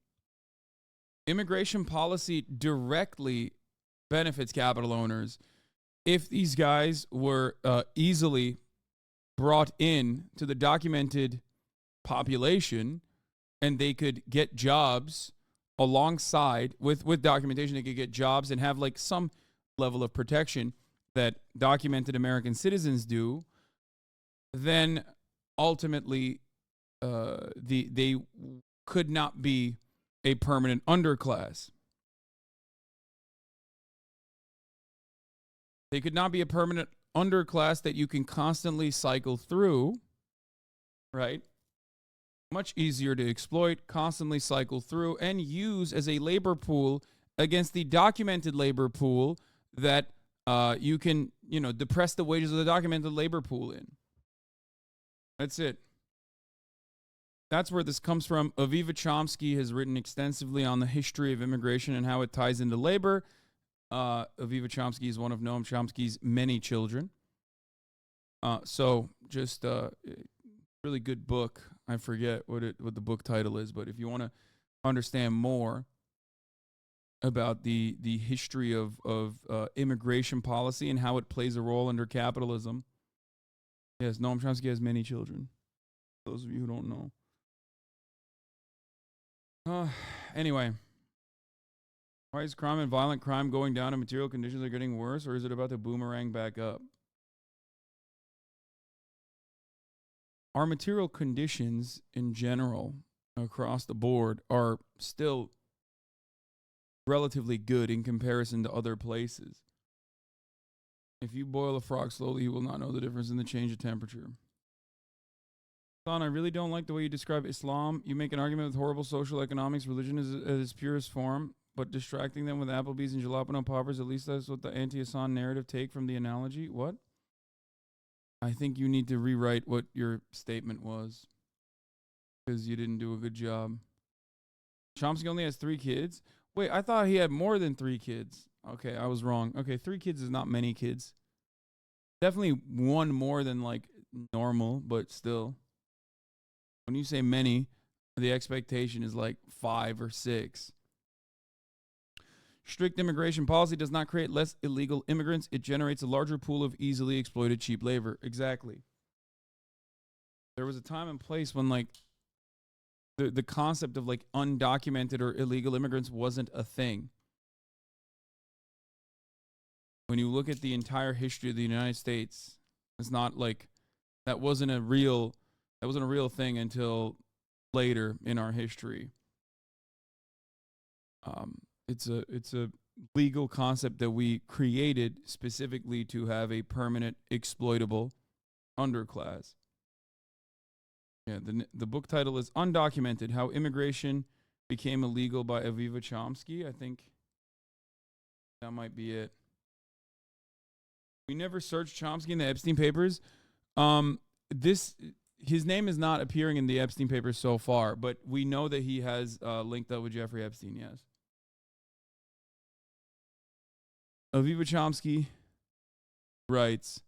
Speaker 1: directly benefits capital owners. If these guys were easily brought in to the documented population and they could get jobs alongside with documentation, they could get jobs and have like some level of protection that documented American citizens do, then ultimately they could not be a permanent underclass. They could not be a permanent underclass that you can constantly cycle through, right? Much easier to exploit, constantly cycle through, and use as a labor pool against the documented labor pool that you can, depress the wages of the documented labor pool in. That's it. That's where this comes from. Aviva Chomsky has written extensively on the history of immigration and how it ties into labor. Aviva Chomsky is one of Noam Chomsky's many children. So just really good book. I forget what the book title is, but if you want to understand more about the history of immigration policy and how it plays a role under capitalism, yes, Noam Chomsky has many children. Those of you who don't know. Anyway, why is crime and violent crime going down and material conditions are getting worse, or is it about to boomerang back up? Our material conditions in general across the board are still relatively good in comparison to other places. If you boil a frog slowly, you will not know the difference in the change of temperature. Son, I really don't like the way you describe Islam. You make an argument with horrible social economics. Religion is at its purest form, but distracting them with Applebee's and jalapeno poppers, at least that's what the anti-Hassan narrative take from the analogy. What? I think you need to rewrite what your statement was, because you didn't do a good job. Chomsky only has 3 kids? Wait, I thought he had more than 3 kids. Okay, I was wrong. Okay, 3 kids is not many kids. Definitely one more than like normal, but still. When you say many, the expectation is like 5 or 6. Strict immigration policy does not create less illegal immigrants. It generates a larger pool of easily exploited cheap labor. Exactly. There was a time and place when like the concept of like undocumented or illegal immigrants wasn't a thing. When you look at the entire history of the United States, it's not like that wasn't a real thing until later in our history. It's a legal concept that we created specifically to have a permanent exploitable underclass. Yeah, the book title is Undocumented: How Immigration Became Illegal by Aviva Chomsky. I think that might be it. We never searched Chomsky in the Epstein papers. His name is not appearing in the Epstein papers so far, but we know that he has linked up with Jeffrey Epstein, yes. Aviva Chomsky writes,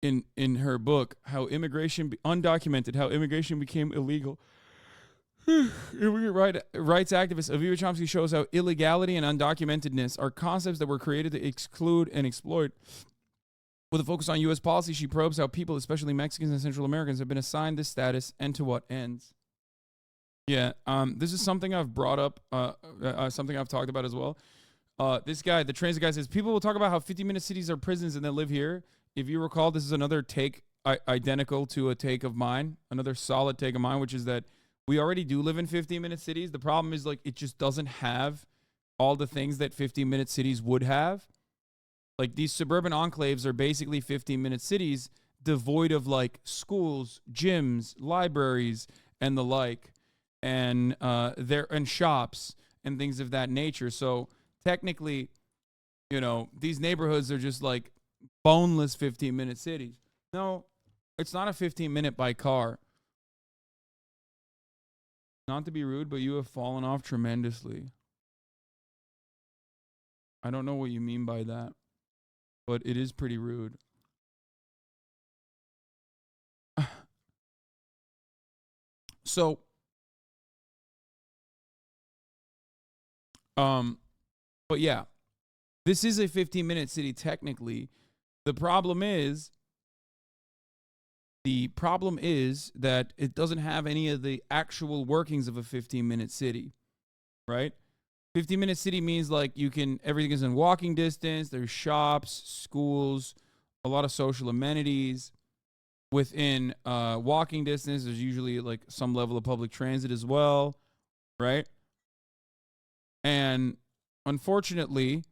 Speaker 1: in her book how undocumented how immigration became illegal. Rights activist Aviva Chomsky shows how illegality and undocumentedness are concepts that were created to exclude and exploit. With a focus on U.S. policy, she probes how people, especially Mexicans and Central Americans, have been assigned this status and to what ends. Yeah, this is something I've brought up, something I've talked about as well. This guy, the transit guy, says, people will talk about how 50-minute cities are prisons and they live here. If you recall, this is another take identical to a take of mine, another solid take of mine, which is that we already do live in 15-minute cities. The problem is, like, it just doesn't have all the things that 15-minute cities would have. Like, these suburban enclaves are basically 15-minute cities devoid of, like, schools, gyms, libraries, and the like, and shops and things of that nature. So technically, you know, these neighborhoods are just like boneless 15-minute cities. No, it's not a 15-minute by car. Not to be rude, but you have fallen off tremendously. I don't know what you mean by that, but it is pretty rude. So, but yeah, this is a 15-minute city technically. The problem is that it doesn't have any of the actual workings of a 15-minute city, right? 15-minute city means like everything is in walking distance. There's shops, schools, a lot of social amenities. Within walking distance, there's usually like some level of public transit as well, right? And unfortunately,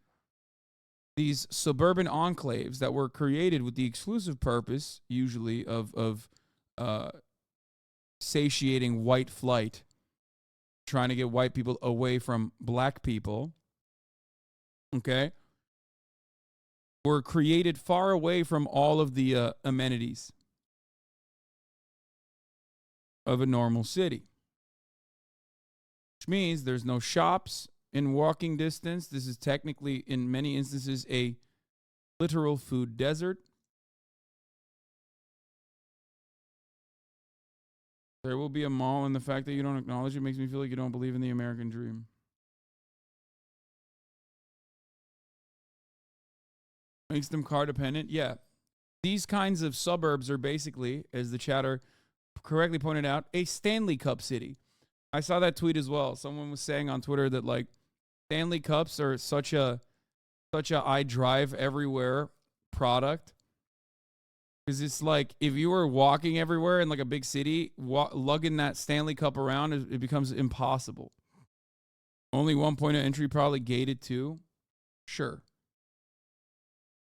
Speaker 1: these suburban enclaves that were created with the exclusive purpose, usually, of satiating white flight, trying to get white people away from black people, okay, were created far away from all of the amenities of a normal city. Which means there's no shops in walking distance. This is technically, in many instances, a literal food desert. There will be a mall, and the fact that you don't acknowledge it makes me feel like you don't believe in the American dream. Makes them car dependent. Yeah. These kinds of suburbs are basically, as the chatter correctly pointed out, a Stanley Cup city. I saw that tweet as well. Someone was saying on Twitter that, like, Stanley Cups are such a I drive everywhere product. Because it's like, if you were walking everywhere in like a big city, lugging that Stanley Cup around, it becomes impossible. Only one point of entry, probably gated too. Sure.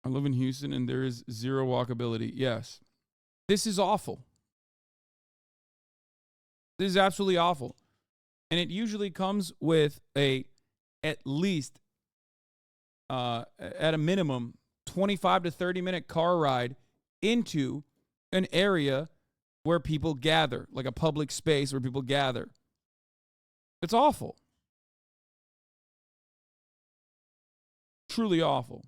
Speaker 1: I live in Houston and there is zero walkability. Yes. This is awful. This is absolutely awful. And it usually comes with at least, at a minimum, 25 to 30 minute car ride into an area where people gather, like a public space where people gather. It's awful. Truly awful.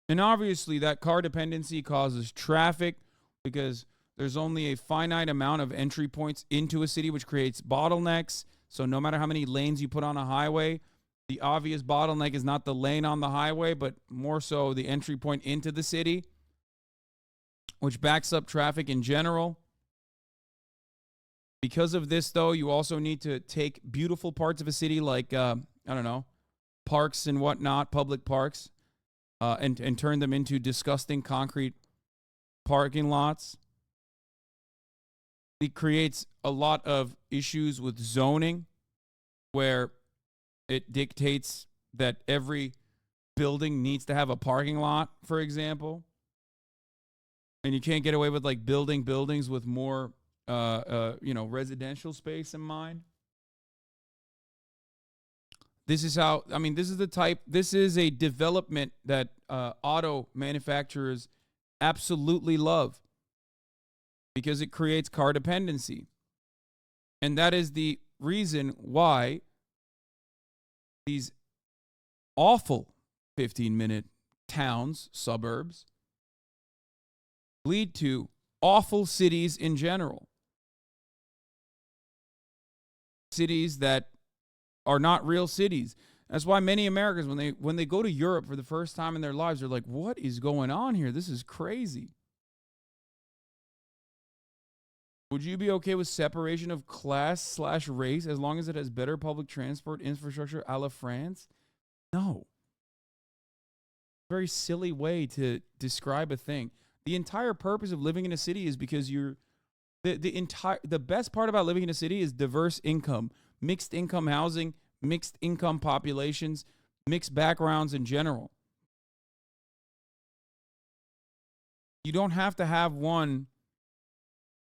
Speaker 1: And obviously that car dependency causes traffic because there's only a finite amount of entry points into a city, which creates bottlenecks. So no matter how many lanes you put on a highway, the obvious bottleneck is not the lane on the highway, but more so the entry point into the city, which backs up traffic in general. Because of this, though, you also need to take beautiful parts of a city like, parks and whatnot, public parks, and turn them into disgusting concrete parking lots. It creates a lot of issues with zoning, where it dictates that every building needs to have a parking lot, for example. And you can't get away with like building buildings with more, residential space in mind. This is this is a development that auto manufacturers absolutely love because it creates car dependency. And that is the reason why these awful 15-minute towns, suburbs, lead to awful cities in general. Cities that are not real cities. That's why many Americans, when they go to Europe for the first time in their lives, they're like, what is going on here? This is crazy. Would you be okay with separation of class/race as long as it has better public transport infrastructure a la France? No. Very silly way to describe a thing. The entire purpose of living in a city is because the best part about living in a city is diverse income, mixed income housing, mixed income populations, mixed backgrounds in general. You don't have to have one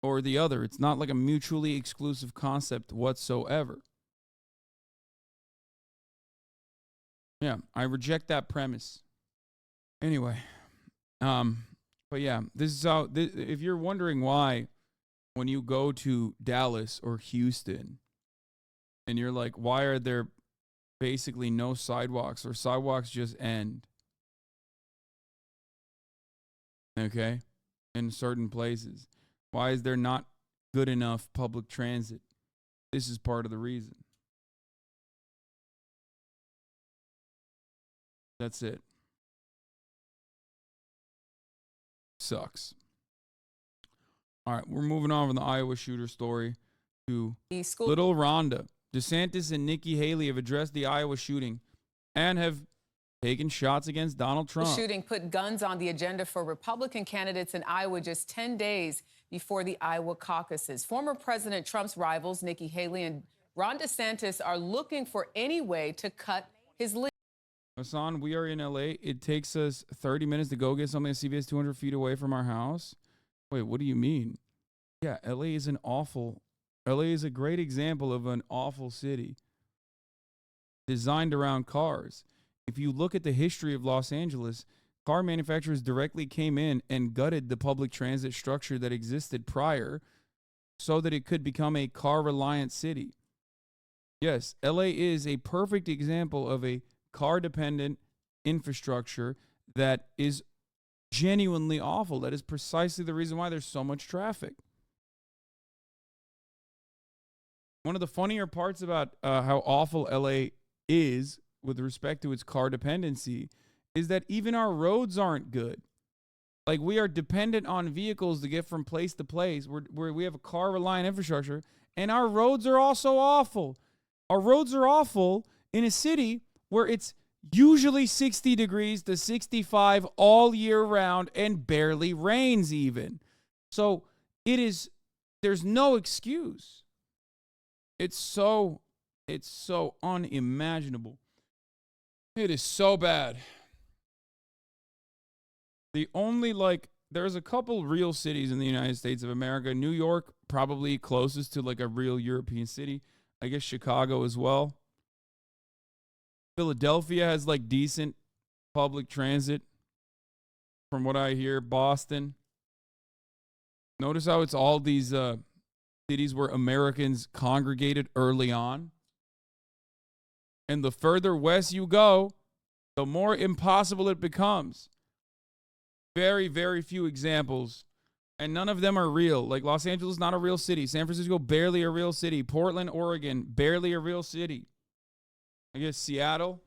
Speaker 1: or the other. It's not like a mutually exclusive concept whatsoever. Yeah, I reject that premise. Anyway, but yeah, this is how, if you're wondering why when you go to Dallas or Houston and you're like, why are there basically no sidewalks or sidewalks just end? Okay? In certain places. Why is there not good enough public transit? This is part of the reason. That's it. Sucks. All right, we're moving on from the Iowa shooter story to Little Rhonda. DeSantis and Nikki Haley have addressed the Iowa shooting and have taken shots against Donald Trump.
Speaker 14: The shooting put guns on the agenda for Republican candidates in Iowa just 10 days before the Iowa caucuses. Former President Trump's rivals, Nikki Haley and Ron DeSantis, are looking for any way to cut his lead.
Speaker 1: Hassan, we are in LA. It takes us 30 minutes to go get something at CVS 200 feet away from our house. Wait, what do you mean? Yeah, LA is a great example of an awful city designed around cars. If you look at the history of Los Angeles, car manufacturers directly came in and gutted the public transit structure that existed prior so that it could become a car-reliant city. Yes, LA is a perfect example of a car-dependent infrastructure that is genuinely awful. That is precisely the reason why there's so much traffic. One of the funnier parts about how awful LA is with respect to its car dependency is that even our roads aren't good. Like, we are dependent on vehicles to get from place to place where we have a car-reliant infrastructure, and our roads are also awful. Our roads are awful in a city where it's usually 60 degrees to 65 all year round and barely rains even. So there's no excuse. It's so unimaginable. It is so bad. There's a couple real cities in the United States of America. New York, probably closest to like a real European city. I guess Chicago as well. Philadelphia has like decent public transit, from what I hear. Boston. Notice how it's all these cities where Americans congregated early on. And the further west you go, the more impossible it becomes. Very, very few examples. And none of them are real. Like, Los Angeles, not a real city. San Francisco, barely a real city. Portland, Oregon, barely a real city. I guess Seattle,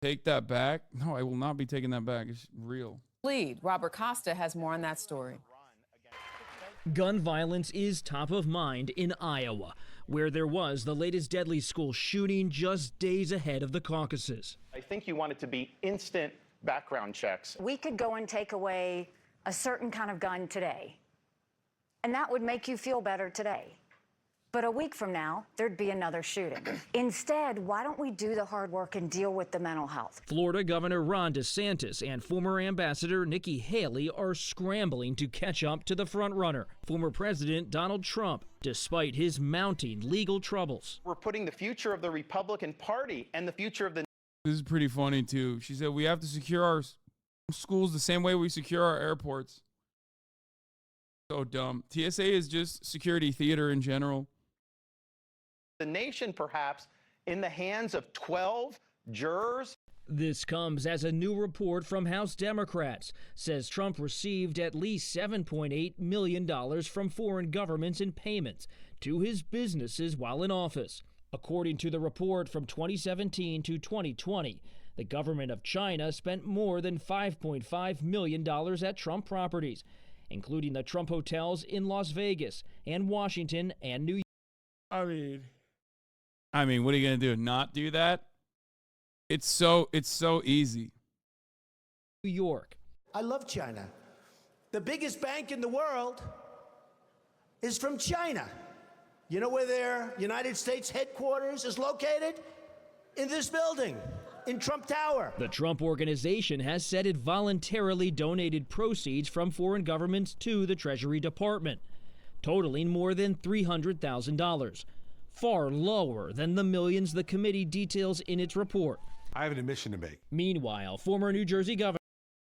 Speaker 1: take that back. No, I will not be taking that back. It's real.
Speaker 14: Lead. Robert Costa has more on that story.
Speaker 15: Gun violence is top of mind in Iowa, where there was the latest deadly school shooting just days ahead of the caucuses.
Speaker 16: I think you want it to be instant background checks.
Speaker 17: We could go and take away a certain kind of gun today, and that would make you feel better today. But a week from now, there'd be another shooting. Instead, why don't we do the hard work and deal with the mental health?
Speaker 15: Florida Governor Ron DeSantis and former Ambassador Nikki Haley are scrambling to catch up to the frontrunner, former President Donald Trump, despite his mounting legal troubles.
Speaker 16: We're putting the future of the Republican Party and the future of the...
Speaker 1: This is pretty funny, too. She said, we have to secure our schools the same way we secure our airports. So dumb. TSA is just security theater in general.
Speaker 16: The nation, perhaps, in the hands of 12 jurors.
Speaker 15: This comes as a new report from House Democrats says Trump received at least $7.8 million from foreign governments in payments to his businesses while in office. According to the report from 2017 to 2020, the government of China spent more than $5.5 million at Trump properties, including the Trump hotels in Las Vegas and Washington and New York.
Speaker 1: I mean, what are you going to do? Not do that? It's so easy.
Speaker 15: New York.
Speaker 18: I love China. The biggest bank in the world is from China. You know where their United States headquarters is located? In this building, in Trump Tower.
Speaker 15: The Trump Organization has said it voluntarily donated proceeds from foreign governments to the Treasury Department, totaling more than $300,000, far lower than the millions the committee details in its report.
Speaker 19: I have an admission to make.
Speaker 15: Meanwhile, former New Jersey Governor.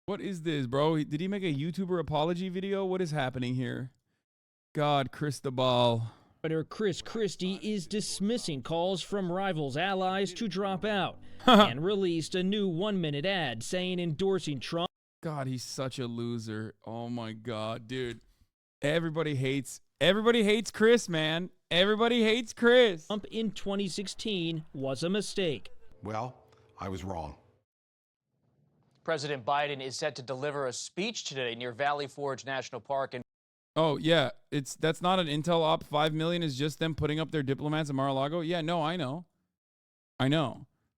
Speaker 1: What is this, bro? Did he make a YouTuber apology video? What is happening here? God, Cristobal.
Speaker 15: Governor Chris Christie is dismissing calls from rivals allies to drop out and released a new 1-minute ad saying endorsing Trump.
Speaker 1: God, he's such a loser. Oh my God, dude. Everybody hates Chris, man. Everybody hates Chris.
Speaker 15: Trump in 2016 was a mistake.
Speaker 19: Well, I was wrong.
Speaker 20: President Biden is set to deliver a speech today near Valley Forge National Park.
Speaker 1: Oh, yeah. That's not an intel op. 5 million is just them putting up their diplomats at Mar-a-Lago. Yeah, no, I know.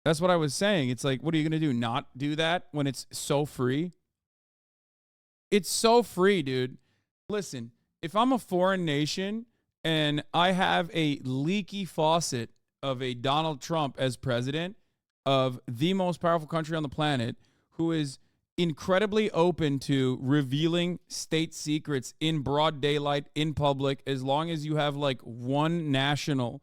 Speaker 1: That's what I was saying. It's like, what are you going to do? Not do that when it's so free? It's so free, dude. Listen, if I'm a foreign nation and I have a leaky faucet of a Donald Trump as president of the most powerful country on the planet, who is incredibly open to revealing state secrets in broad daylight in public, as long as you have like one national,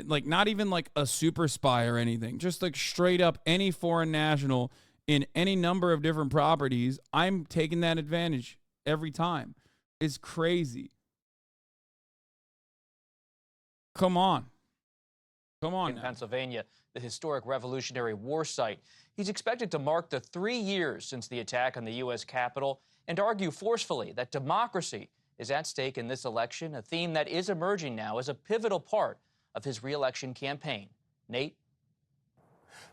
Speaker 1: like not even like a super spy or anything, just like straight up any foreign national in any number of different properties, I'm taking that advantage every time. It's crazy. Come on.
Speaker 20: In Pennsylvania, the historic Revolutionary War site. He's expected to mark the 3 years since the attack on the U.S. Capitol and argue forcefully that democracy is at stake in this election, a theme that is emerging now as a pivotal part of his re-election campaign. Nate?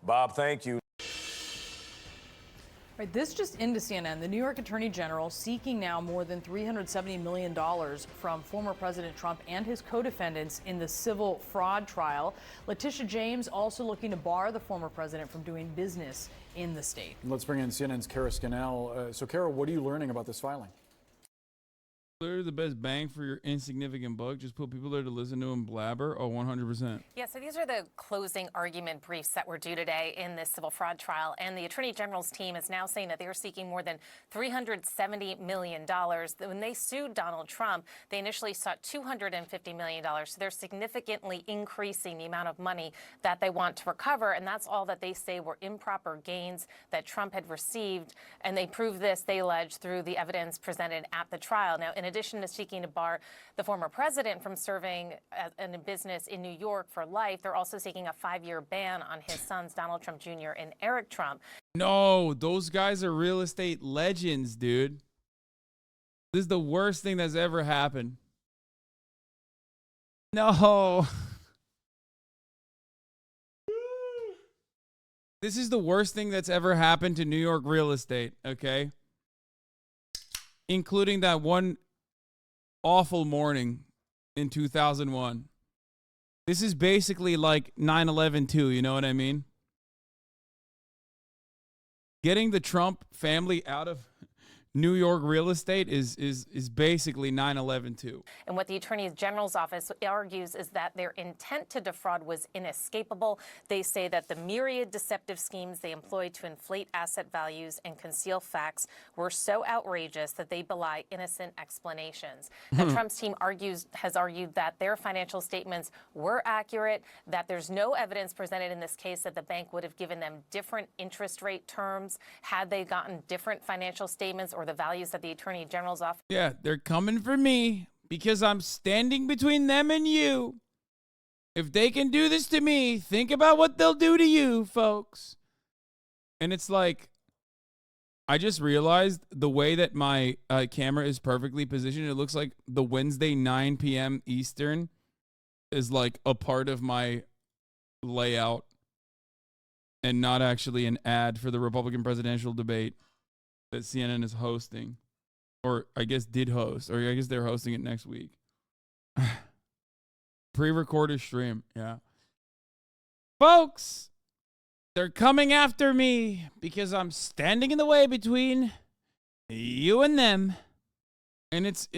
Speaker 21: Bob, thank you.
Speaker 22: Right, this just into CNN. The New York Attorney General seeking now more than $370 million from former President Trump and his co-defendants in the civil fraud trial. Letitia James also looking to bar the former president from doing business in the state.
Speaker 23: Let's bring in CNN's Kara Scannell. So, Kara, what are you learning about this filing?
Speaker 1: Literally the best bang for your insignificant buck. Just put people there to listen to him blabber. Oh, 100%.
Speaker 24: Yeah, so these are the closing argument briefs that were due today in this civil fraud trial. And the Attorney General's team is now saying that they are seeking more than $370 million. When they sued Donald Trump, they initially sought $250 million. So they're significantly increasing the amount of money that they want to recover. And that's all that they say were improper gains that Trump had received. And they prove this, they allege, through the evidence presented at the trial. Now, in addition to seeking to bar the former president from serving in a business in New York for life, they're also seeking a 5-year ban on his sons, Donald Trump Jr. and Eric Trump.
Speaker 1: No, those guys are real estate legends, dude. This is the worst thing that's ever happened. No. This is the worst thing that's ever happened to New York real estate, okay? Including that one awful morning in 2001. This is basically like 9/11 too, you know what I mean? Getting the Trump family out of New York real estate is basically 9/11 too.
Speaker 24: And what the Attorney General's office argues is that their intent to defraud was inescapable. They say that the myriad deceptive schemes they employed to inflate asset values and conceal facts were so outrageous that they belie innocent explanations. Now, Trump's team has argued that their financial statements were accurate, that there's no evidence presented in this case that the bank would have given them different interest rate terms had they gotten different financial statements or the values that the Attorney General's office.
Speaker 1: Yeah, they're coming for me because I'm standing between them and you. If they can do this to me, think about what they'll do to you, folks. And it's like, I just realized the way that my camera is perfectly positioned, it looks like the Wednesday 9 p.m. Eastern is like a part of my layout and not actually an ad for the Republican presidential debate that CNN is hosting. Or I guess did host. Or I guess they're hosting it next week. Pre-recorded stream. Yeah. Folks, they're coming after me because I'm standing in the way between you and them. And it's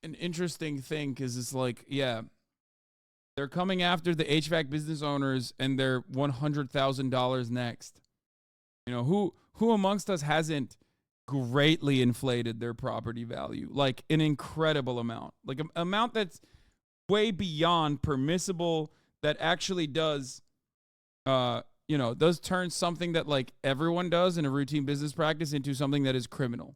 Speaker 1: an interesting thing because it's like, yeah, they're coming after the HVAC business owners and their $100,000 next. You know, who amongst us hasn't greatly inflated their property value? Like an incredible amount. Like an amount that's way beyond permissible, that actually does does turn something that like everyone does in a routine business practice into something that is criminal.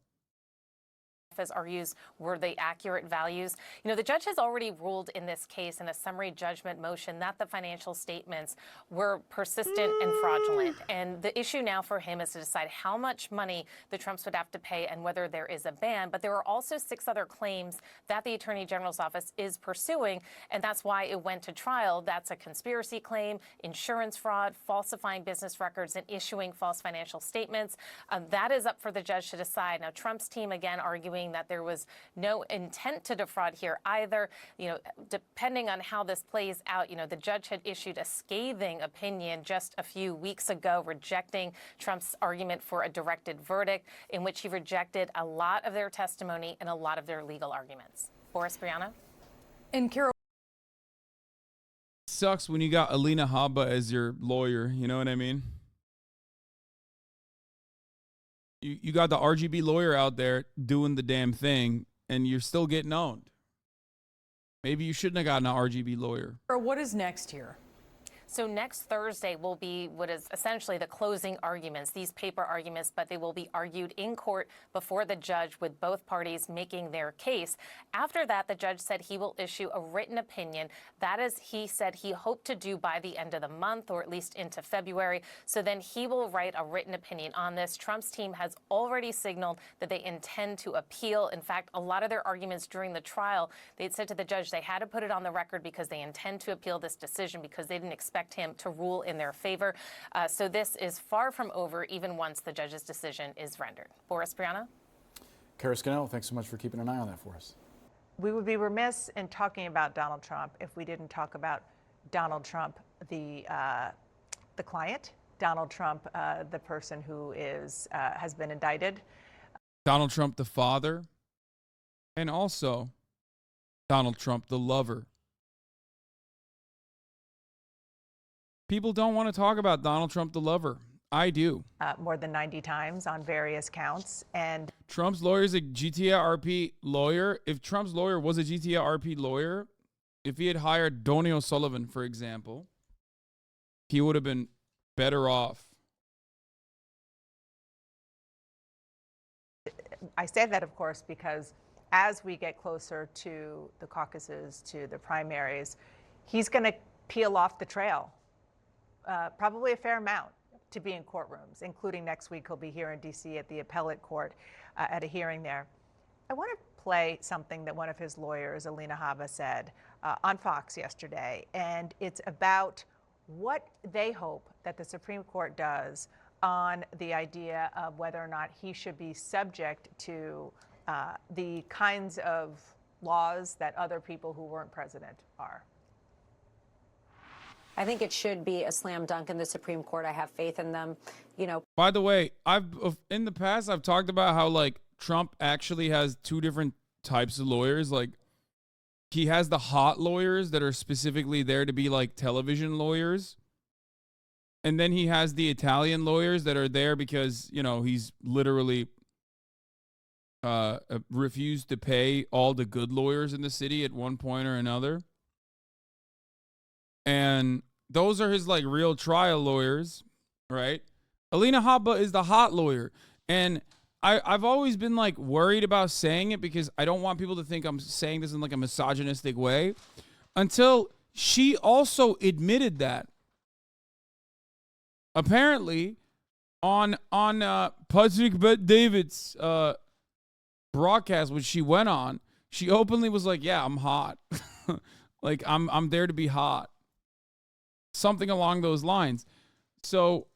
Speaker 24: Argues were they accurate values? You know, the judge has already ruled in this case in a summary judgment motion that the financial statements were persistent and fraudulent. And the issue now for him is to decide how much money the Trumps would have to pay and whether there is a ban. But there are also 6 other claims that the Attorney General's office is pursuing, and that's why it went to trial. That's a conspiracy claim, insurance fraud, falsifying business records, and issuing false financial statements. That is up for the judge to decide. Now, Trump's team, again, arguing that there was no intent to defraud here either. You know, depending on how this plays out, you know, the judge had issued a scathing opinion just a few weeks ago rejecting Trump's argument for a directed verdict, in which he rejected a lot of their testimony and a lot of their legal arguments. Boris, Brianna?
Speaker 22: And Carol,
Speaker 1: sucks when you got Alina Habba as your lawyer, you know what I mean? You got the RGB lawyer out there doing the damn thing, and you're still getting owned. Maybe you shouldn't have gotten an RGB lawyer.
Speaker 22: or what is next here?
Speaker 24: So next Thursday will be what is essentially the closing arguments, these paper arguments, but they will be argued in court before the judge with both parties making their case. After that, the judge said he will issue a written opinion. That is, he said he hoped to do by the end of the month or at least into February. So then he will write a written opinion on this. Trump's team has already signaled that they intend to appeal. In fact, a lot of their arguments during the trial, they had said to the judge they had to put it on the record because they intend to appeal this decision because they didn't expect him to rule in their favor. So this is far from over, even once the judge's decision is rendered. Boris, Brianna?
Speaker 23: Kara Scannell, thanks so much for keeping an eye on that for us.
Speaker 2: We would be remiss in talking about Donald Trump if we didn't talk about Donald Trump, the client, Donald Trump, the person who has been indicted.
Speaker 1: Donald Trump, the father, and also Donald Trump, the lover. People don't want to talk about Donald Trump, the lover. I do.
Speaker 2: More than 90 times on various counts. And
Speaker 1: Trump's lawyer is a GTIRP lawyer. If Trump's lawyer was a GTIRP lawyer, if he had hired Donny O'Sullivan, for example, he would have been better off.
Speaker 2: I say that, of course, because as we get closer to the caucuses, to the primaries, he's going to peel off the trail. Probably a fair amount to be in courtrooms, including next week he'll be here in D.C. at the appellate court at a hearing there. I want to play something that one of his lawyers, Alina Habba, said on Fox yesterday, and it's about what they hope that the Supreme Court does on the idea of whether or not he should be subject to the kinds of laws that other people who weren't president are.
Speaker 3: I think it should be a slam dunk in the Supreme Court. I have faith in them. You know.
Speaker 1: By the way, in the past I've talked about how like Trump actually has two different types of lawyers. Like he has the hot lawyers that are specifically there to be like television lawyers. And then he has the Italian lawyers that are there because, you know, he's literally refused to pay all the good lawyers in the city at one point or another. And those are his like real trial lawyers, right? Alina Habba is the hot lawyer. And I've always been like worried about saying it because I don't want people to think I'm saying this in like a misogynistic way until she also admitted that. Apparently, on Patrick Bet-David's broadcast, which she went on, she openly was like, "Yeah, I'm hot. Like I'm there to be hot." Something along those lines. So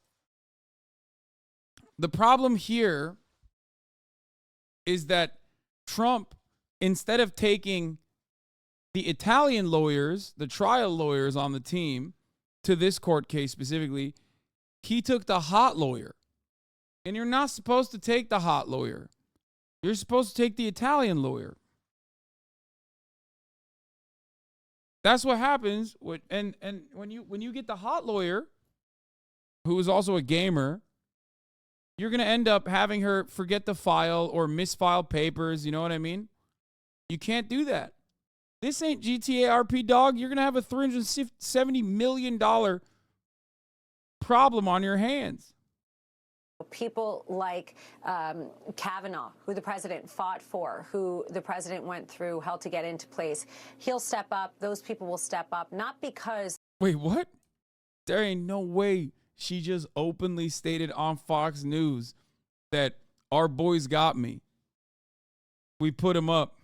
Speaker 1: the problem here is that Trump, instead of taking the Italian lawyers, the trial lawyers on the team, to this court case specifically, he took the hot lawyer. And you're not supposed to take the hot lawyer. You're supposed to take the Italian lawyer. That's what happens. And when you get the hot lawyer, who is also a gamer, you're going to end up having her forget the file or misfile papers. You know what I mean? You can't do that. This ain't GTA RP, dog. You're going to have a $370 million problem on your hands.
Speaker 3: People like Kavanaugh, who the president fought for, who the president went through hell to get into place, he'll step up. Those people will step up, not because...
Speaker 1: Wait, what? There ain't no way she just openly stated on Fox News that our boys got me. We put him up.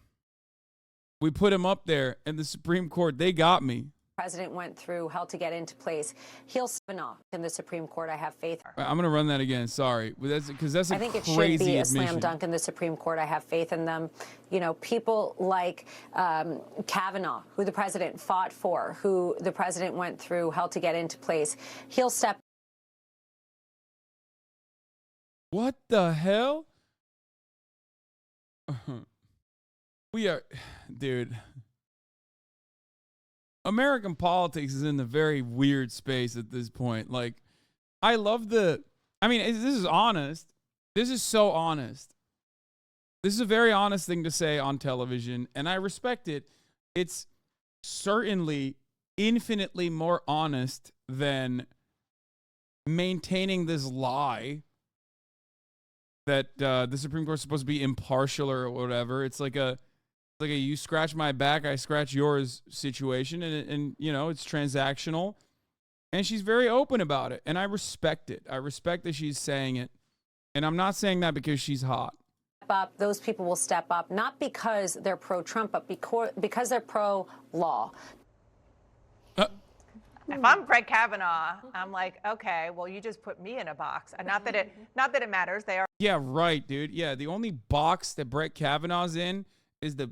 Speaker 1: We put him up there in the Supreme Court. They got me.
Speaker 3: President went through hell to get into place. He'll step off in the Supreme Court. I have faith.
Speaker 1: I'm going to run that again. Sorry. Because that's a
Speaker 3: I think
Speaker 1: crazy
Speaker 3: it should be a
Speaker 1: admission.
Speaker 3: slam dunk in the Supreme Court. I have faith in them. You know, people like Kavanaugh, who the president fought for, who the president went through hell to get into place. He'll step.
Speaker 1: What the hell? We are, dude. American politics is in a very weird space at this point. Like, I love this is honest. This is so honest. This is a very honest thing to say on television, and I respect it. It's certainly infinitely more honest than maintaining this lie that the Supreme Court is supposed to be impartial or whatever. It's like a you scratch my back, I scratch yours situation, and you know, it's transactional. And she's very open about it, and I respect it. I respect that she's saying it, and I'm not saying that because she's hot.
Speaker 3: Up, those people will step up, not because they're pro-Trump, but because they're pro-law.
Speaker 2: If I'm Brett Kavanaugh, I'm like, okay, well, you just put me in a box. And not that it matters. They are.
Speaker 1: Yeah, right, dude. Yeah, the only box that Brett Kavanaugh's in is the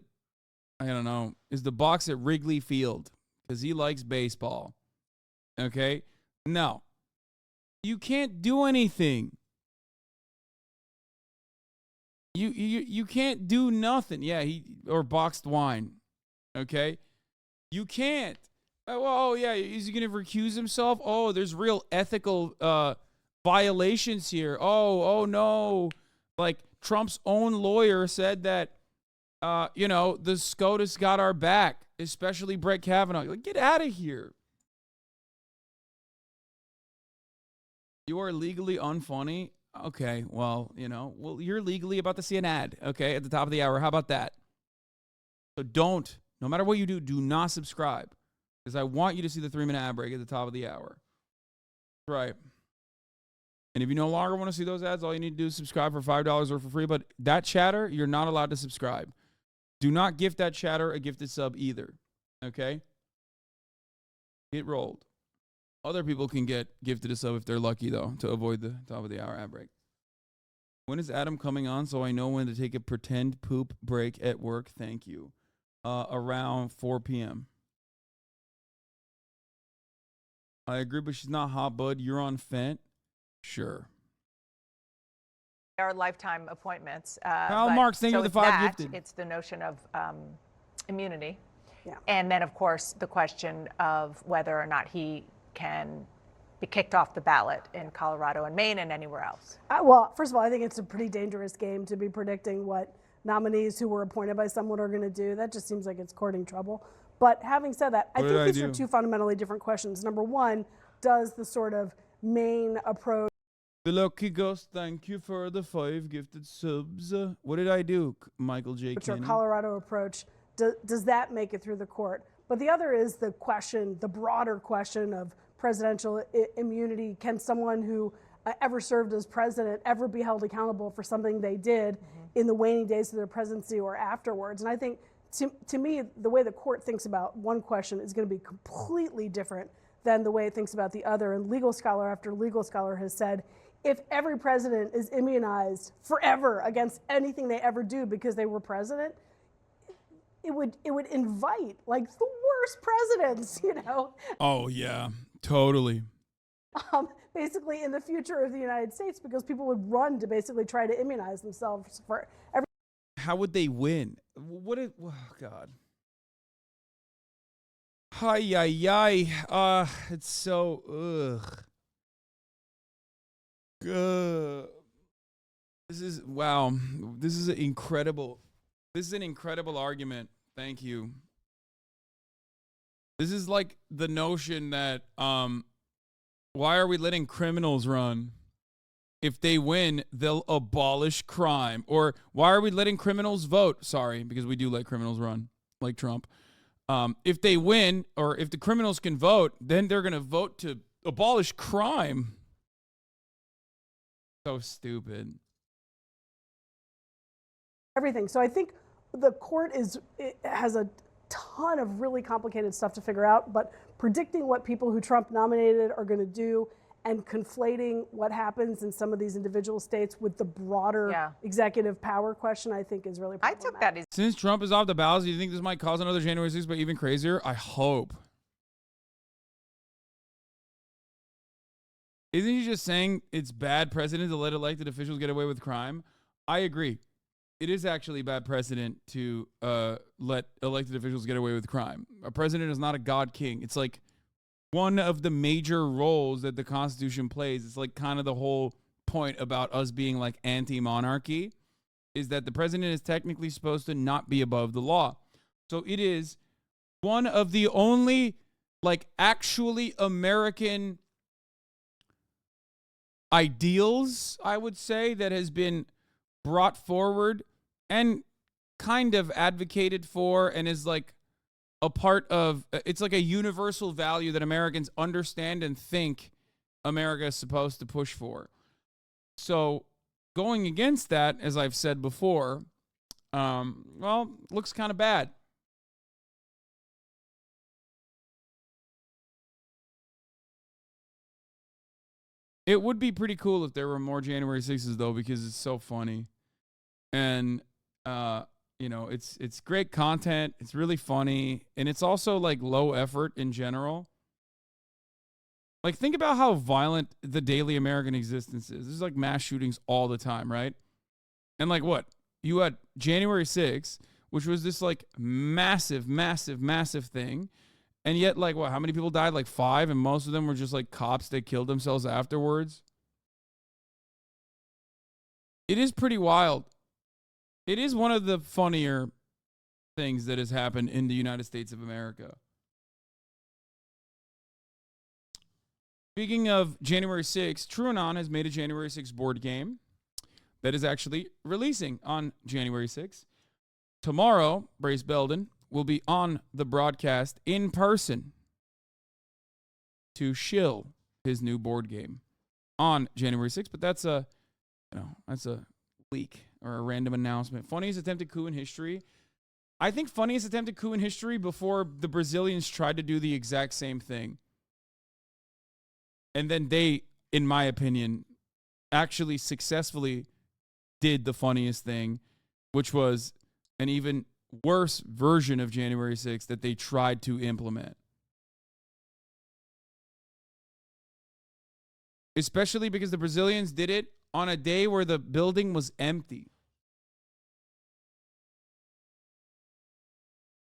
Speaker 1: box at Wrigley Field because he likes baseball. Okay? No. You can't do anything. You can't do nothing. Yeah, or boxed wine. Okay? You can't. Oh, yeah, is he going to recuse himself? Oh, there's real ethical violations here. Oh, no. Like, Trump's own lawyer said that, the SCOTUS got our back, especially Brett Kavanaugh. Like, get out of here. You are legally unfunny? Okay, well, you're legally about to see an ad, okay, at the top of the hour. How about that? So no matter what you do, do not subscribe. Because I want you to see the 3-minute ad break at the top of the hour. Right. And if you no longer want to see those ads, all you need to do is subscribe for $5 or for free. But that chatter, you're not allowed to subscribe. Do not gift that chatter a gifted sub either. Okay? Get rolled. Other people can get gifted a sub if they're lucky, though, to avoid the top of the hour ad break. When is Adam coming on so I know when to take a pretend poop break at work? Thank you. Around 4 p.m. I agree, but she's not hot, bud. You're on Fent? Sure.
Speaker 2: Are lifetime appointments.
Speaker 1: Kyle Marks, thank you for the 5 gifted.
Speaker 2: It's the notion of immunity.
Speaker 11: Yeah.
Speaker 2: And then, of course, the question of whether or not he can be kicked off the ballot in Colorado and Maine and anywhere else.
Speaker 4: Well, first of all, I think it's a pretty dangerous game to be predicting what nominees who were appointed by someone are going to do. That just seems like it's courting trouble. But having said that, I think these are two fundamentally different questions. Number one, does the sort of Maine approach...
Speaker 1: The Lucky Ghost, thank you for the 5 gifted subs. What did I do, Michael J.
Speaker 4: Which our
Speaker 1: Kenny?
Speaker 4: Colorado approach, does that make it through the court? But the other is the question, the broader question of presidential immunity. Can someone who ever served as president ever be held accountable for something they did in the waning days of their presidency or afterwards. And I think, to me, the way the court thinks about one question is going to be completely different than the way it thinks about the other. And legal scholar after legal scholar has said, if every president is immunized forever against anything they ever do because they were president, it would invite like the worst presidents, you know.
Speaker 1: Oh yeah, totally.
Speaker 4: Basically in the future of the United States, because people would run to basically try to immunize themselves for every.
Speaker 1: How would they win? Oh God. Hi. It's so This is wow. This is incredible. This is an incredible argument. Thank you. This is like the notion that why are we letting criminals run? If they win, they'll abolish crime. Or why are we letting criminals vote? Sorry, because we do let criminals run, like Trump. If they win, or if the criminals can vote, then they're going to vote to abolish crime. So stupid.
Speaker 4: Everything. So I think the court has a ton of really complicated stuff to figure out, but predicting what people who Trump nominated are going to do and conflating what happens in some of these individual states with the broader executive power question, I think is really problematic.
Speaker 2: I took that as
Speaker 1: Since Trump is off the ballot, do you think this might cause another January 6th, but even crazier? I hope. Isn't he just saying it's bad precedent to let elected officials get away with crime? I agree. It is actually bad precedent to let elected officials get away with crime. A president is not a god king. It's like one of the major roles that the Constitution plays. It's like kind of the whole point about us being like anti-monarchy is that the president is technically supposed to not be above the law. So it is one of the only like actually American ideals, I would say, that has been brought forward and kind of advocated for and is like a part of, it's like a universal value that Americans understand and think America is supposed to push for. So going against that, as I've said before, well, looks kind of bad. It would be pretty cool if there were more January 6s though, because it's so funny. And you know, it's great content, it's really funny, and it's also like low effort in general. Like think about how violent the daily American existence is. There's like mass shootings all the time, right? And like what? You had January 6th, which was this like massive thing. And yet, like, what? How many people died? Like 5, and most of them were just like cops that killed themselves afterwards. It is pretty wild. It is one of the funnier things that has happened in the United States of America. Speaking of January 6th, TrueAnon has made a January 6th board game that is actually releasing on January 6th. Tomorrow, Brace Belden will be on the broadcast in person to shill his new board game on January 6th. But that's a leak or a random announcement. Funniest attempted coup in history. I think funniest attempted coup in history before the Brazilians tried to do the exact same thing. And then they, in my opinion, actually successfully did the funniest thing, which was an even worse version of January 6th that they tried to implement. Especially because the Brazilians did it on a day where the building was empty.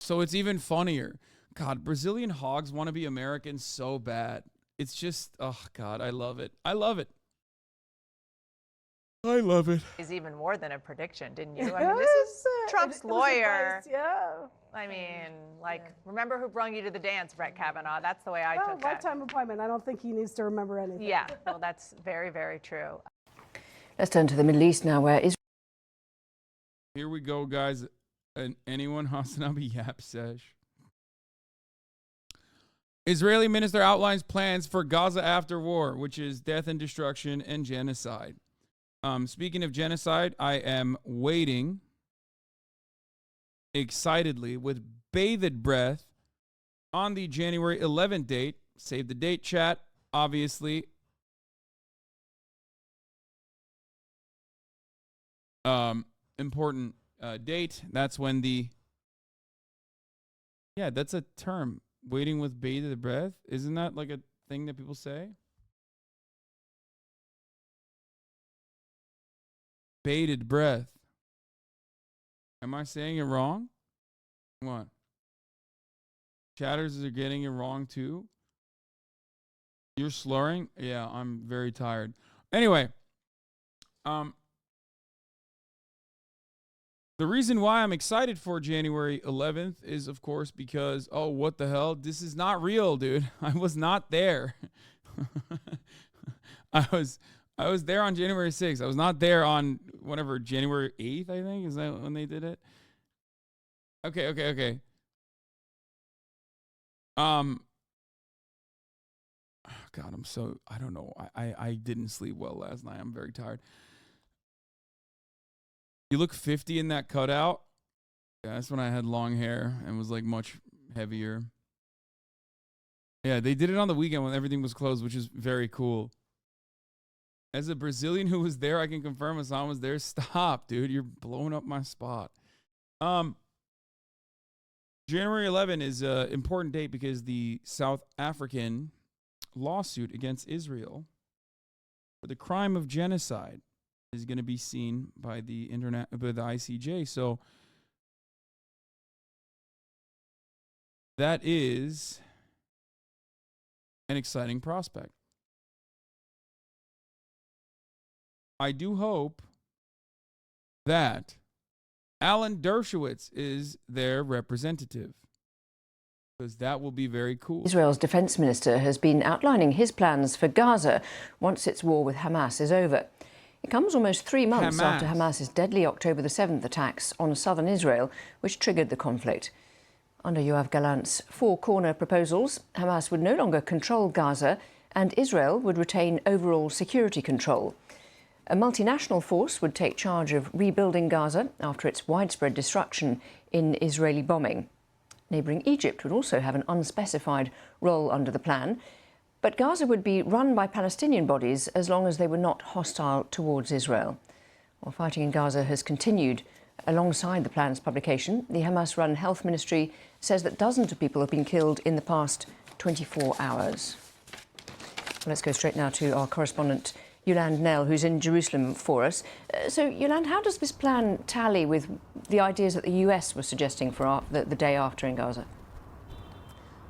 Speaker 1: So it's even funnier. God, Brazilian hogs want to be Americans so bad. It's just, oh God, I love it. I love it. I love it.
Speaker 2: Is even more than a prediction, didn't you? I mean, this is Trump's lawyer.
Speaker 4: Advice, yeah.
Speaker 2: I mean, like, remember who brung you to the dance, Brett Kavanaugh? That's the way I took that.
Speaker 4: Lifetime appointment. I don't think he needs to remember anything.
Speaker 2: Yeah, well, that's very, very true.
Speaker 5: Let's turn to the Middle East now, where Israel.
Speaker 1: Here we go, guys. Anyone Hasanabi Yap Sesh? Israeli minister outlines plans for Gaza after war, which is death and destruction and genocide. Speaking of genocide, I am waiting excitedly with bated breath on the January 11th date. Save the date, chat, obviously. Important date. That's when that's a term. Waiting with bated breath. Isn't that like a thing that people say? Bated breath. Am I saying it wrong? What? Chatters are getting it wrong too? You're slurring? Yeah, I'm very tired. Anyway, the reason why I'm excited for January 11th is, of course, because, oh, what the hell? This is not real, dude. I was not there. I was there on January 6th. I was not there on whatever, January 8th, I think. Is that when they did it? Okay. God, I don't know. I didn't sleep well last night. I'm very tired. You look 50 in that cutout. Yeah, that's when I had long hair and was like much heavier. Yeah, they did it on the weekend when everything was closed, which is very cool. As a Brazilian who was there, I can confirm Hassan was there. Stop, dude. You're blowing up my spot. January 11 is an important date because the South African lawsuit against Israel for the crime of genocide is going to be seen by the ICJ. So that is an exciting prospect. I do hope that Alan Dershowitz is their representative, because that will be very cool.
Speaker 5: Israel's defense minister has been outlining his plans for Gaza once its war with Hamas is over. It comes almost 3 months after Hamas's deadly October the 7th attacks on southern Israel, which triggered the conflict. Under Yoav Gallant's four-corner proposals, Hamas would no longer control Gaza and Israel would retain overall security control. A multinational force would take charge of rebuilding Gaza after its widespread destruction in Israeli bombing. Neighbouring Egypt would also have an unspecified role under the plan, but Gaza would be run by Palestinian bodies as long as they were not hostile towards Israel. While fighting in Gaza has continued alongside the plan's publication, the Hamas-run health ministry says that dozens of people have been killed in the past 24 hours. Well, let's go straight now to our correspondent Yolande Nell, who's in Jerusalem for us. So, Yolande, how does this plan tally with the ideas that the US was suggesting for the day after in Gaza?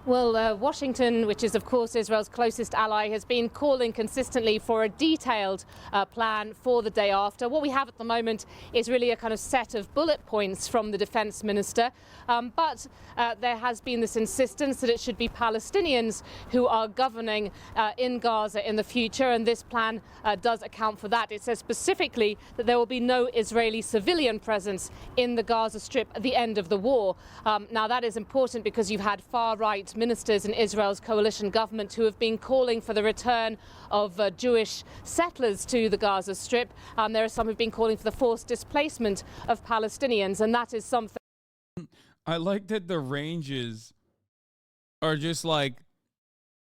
Speaker 6: Well, Washington, which is, of course, Israel's closest ally, has been calling consistently for a detailed plan for the day after. What we have at the moment is really a kind of set of bullet points from the defense minister. But there has been this insistence that it should be Palestinians who are governing in Gaza in the future. And this plan does account for that. It says specifically that there will be no Israeli civilian presence in the Gaza Strip at the end of the war. Now, that is important because you've had far-right ministers in Israel's coalition government who have been calling for the return of Jewish settlers to the Gaza Strip. There are some who've been calling for the forced displacement of Palestinians, and that is something.
Speaker 1: I like that the ranges are just like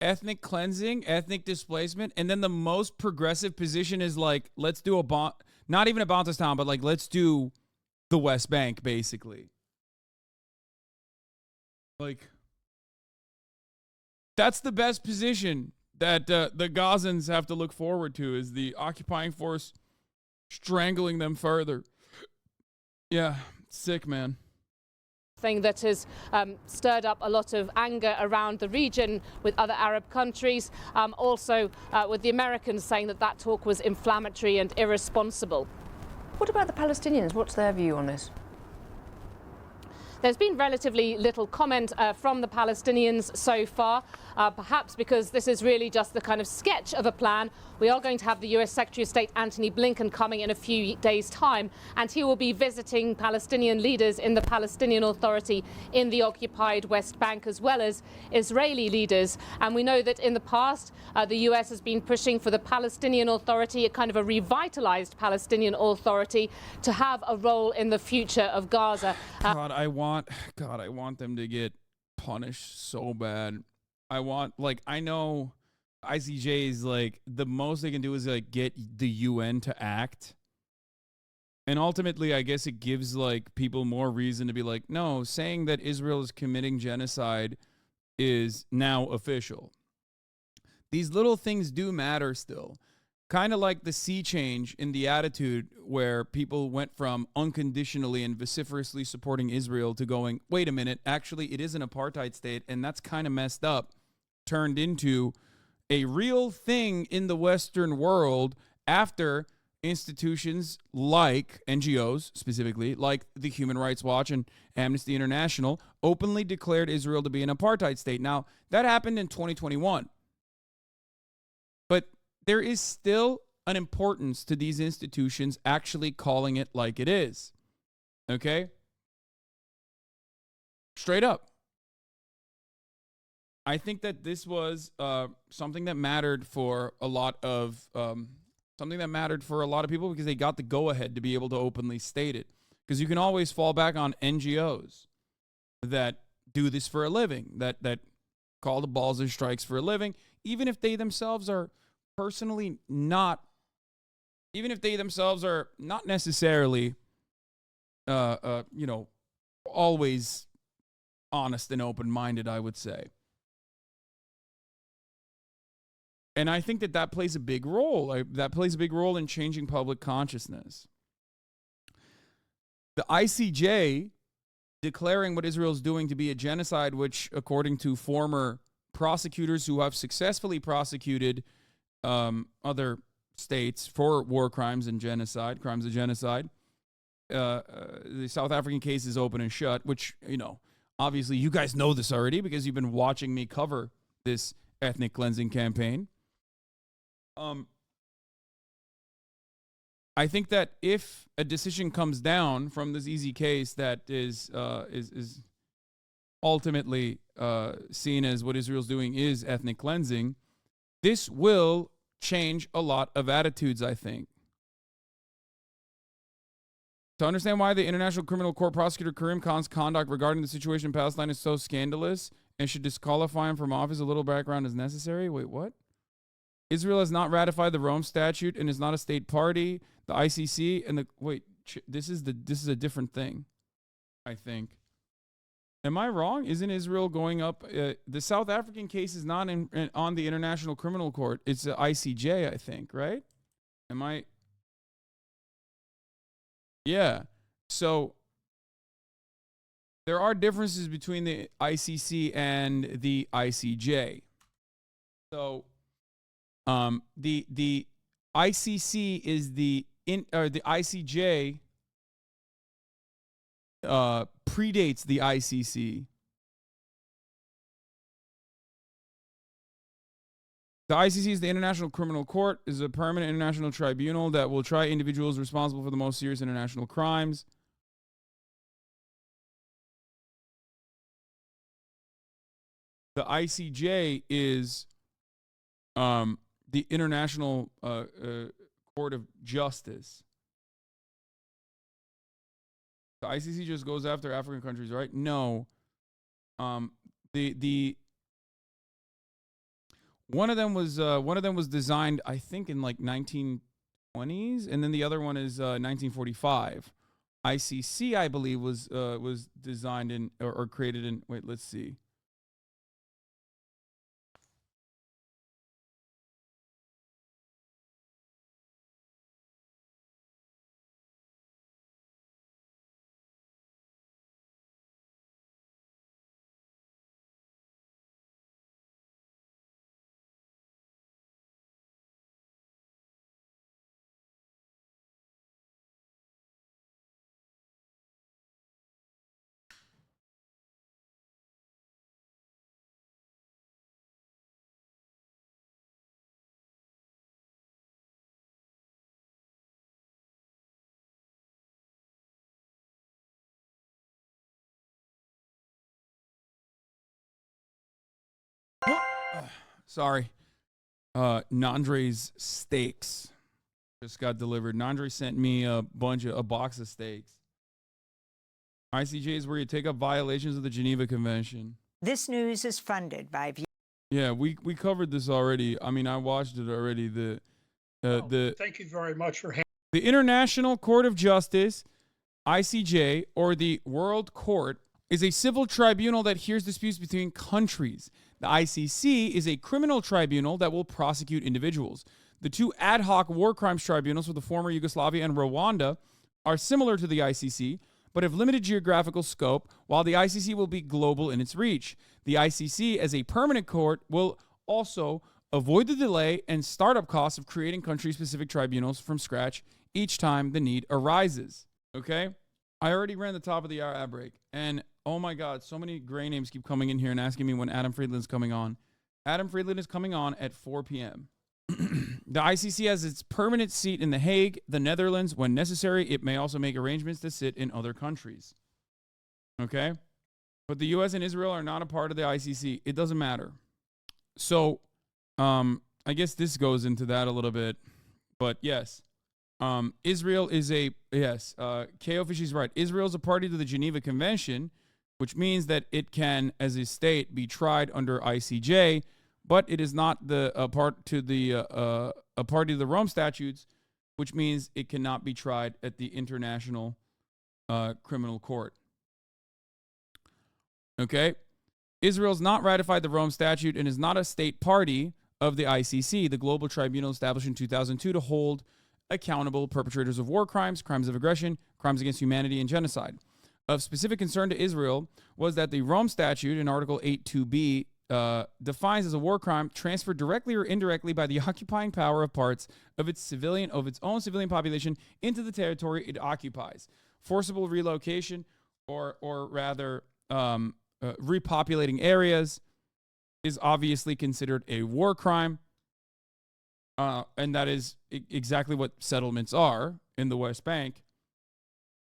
Speaker 1: ethnic cleansing, ethnic displacement, and then the most progressive position is like, let's do not even a Bantustan, but like, let's do the West Bank, basically. Like, that's the best position that the Gazans have to look forward to, is the occupying force strangling them further. Yeah, sick, man.
Speaker 6: Thing that has stirred up a lot of anger around the region with other Arab countries, also with the Americans saying that that talk was inflammatory and irresponsible.
Speaker 5: What about the Palestinians? What's their view on this?
Speaker 6: There's been relatively little comment from the Palestinians so far, perhaps because this is really just the kind of sketch of a plan. We are going to have the US Secretary of State Antony Blinken coming in a few days' time, and he will be visiting Palestinian leaders in the Palestinian Authority in the occupied West Bank, as well as Israeli leaders. And we know that in the past, the US has been pushing for the Palestinian Authority, a kind of a revitalized Palestinian Authority, to have a role in the future of Gaza.
Speaker 1: God, I want them to get punished so bad. I know ICJ is like, the most they can do is like get the UN to act. And ultimately, I guess it gives like people more reason to be like, no, saying that Israel is committing genocide is now official. These little things do matter still. Kind of like the sea change in the attitude where people went from unconditionally and vociferously supporting Israel to going, wait a minute, actually it is an apartheid state and that's kind of messed up, turned into a real thing in the Western world after institutions like NGOs, specifically like the Human Rights Watch and Amnesty International, openly declared Israel to be an apartheid state. Now, that happened in 2021. But there is still an importance to these institutions actually calling it like it is. Okay? Straight up. I think that this was something that mattered for a lot of people because they got the go-ahead to be able to openly state it. Because you can always fall back on NGOs that do this for a living, that call the balls and strikes for a living, even if they themselves are personally not, even if they themselves are not necessarily, always honest and open-minded, I would say. And I think that plays a big role. That plays a big role in changing public consciousness. The ICJ declaring what Israel is doing to be a genocide, which, according to former prosecutors who have successfully prosecuted other states for war crimes and genocide, crimes of genocide, the South African case is open and shut, which, obviously you guys know this already because you've been watching me cover this ethnic cleansing campaign. I think that if a decision comes down from this easy case that is ultimately seen as what Israel's doing is ethnic cleansing, this will change a lot of attitudes, I think. To understand why the International Criminal Court prosecutor Karim Khan's conduct regarding the situation in Palestine is so scandalous and should disqualify him from office, a little background is necessary. Wait, what? Israel has not ratified the Rome Statute and is not a state party. The ICC and this is a different thing, I think. Am I wrong? Isn't Israel going up? The South African case is not on the International Criminal Court. It's the ICJ, I think, right? Am I? Yeah. So there are differences between the ICC and the ICJ. So the ICC is the ICJ predates the ICC. The ICC is the International Criminal Court, is a permanent international tribunal that will try individuals responsible for the most serious international crimes. The ICJ is the International Court of Justice. The ICC just goes after African countries, right? No. The one of them was designed, I think, in like 1920s, and then the other one is 1945. ICC, I believe, was designed in or created in. Wait, let's see. Sorry. Nandre's steaks just got delivered. Nandre sent me a box of steaks. ICJ is where you take up violations of the Geneva Convention.
Speaker 7: This news is funded by...
Speaker 1: Yeah, we covered this already. I mean, I watched it already.
Speaker 8: Thank you very much for having
Speaker 1: the International Court of Justice, ICJ, or the World Court, is a civil tribunal that hears disputes between countries. The ICC is a criminal tribunal that will prosecute individuals. The two ad hoc war crimes tribunals for the former Yugoslavia and Rwanda are similar to the ICC, but have limited geographical scope, while the ICC will be global in its reach. The ICC, as a permanent court, will also avoid the delay and startup costs of creating country-specific tribunals from scratch each time the need arises. Okay? I already ran the top of the hour ad break, and oh my God, so many gray names keep coming in here and asking me when Adam Friedland's coming on. Adam Friedland is coming on at 4 p.m. The ICC has its permanent seat in The Hague, the Netherlands. When necessary, it may also make arrangements to sit in other countries. Okay? But the U.S. and Israel are not a part of the ICC. It doesn't matter. So, I guess this goes into that a little bit. But yes, Israel is K.O. Fishy's right. Israel is a party to the Geneva Convention, which means that it can, as a state, be tried under ICJ, but it is not a party to the Rome Statutes, which means it cannot be tried at the International Criminal Court. Okay? Israel's not ratified the Rome Statute and is not a state party of the ICC, the global tribunal established in 2002 to hold accountable perpetrators of war crimes, crimes of aggression, crimes against humanity, and genocide. Of specific concern to Israel was that the Rome Statute in Article 8.2b defines as a war crime transferred directly or indirectly by the occupying power of parts of its own civilian population into the territory it occupies. Forcible relocation, or rather repopulating areas, is obviously considered a war crime, and that is exactly what settlements are in the West Bank,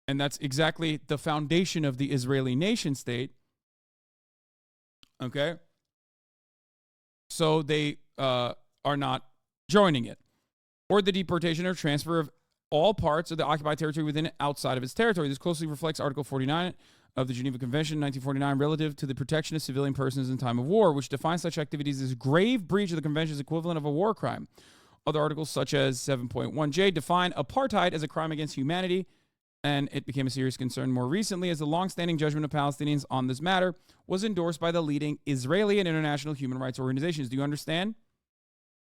Speaker 1: and that's exactly the foundation of the Israeli nation state. Okay? So they are not joining it. Or the deportation or transfer of all parts of the occupied territory within and outside of its territory. This closely reflects Article 49 of the Geneva Convention 1949 relative to the protection of civilian persons in time of war, which defines such activities as grave breach of the convention's equivalent of a war crime. Other articles, such as 7.1J, define apartheid as a crime against humanity, and it became a serious concern more recently as the long-standing judgment of Palestinians on this matter was endorsed by the leading Israeli and international human rights organizations. Do you understand?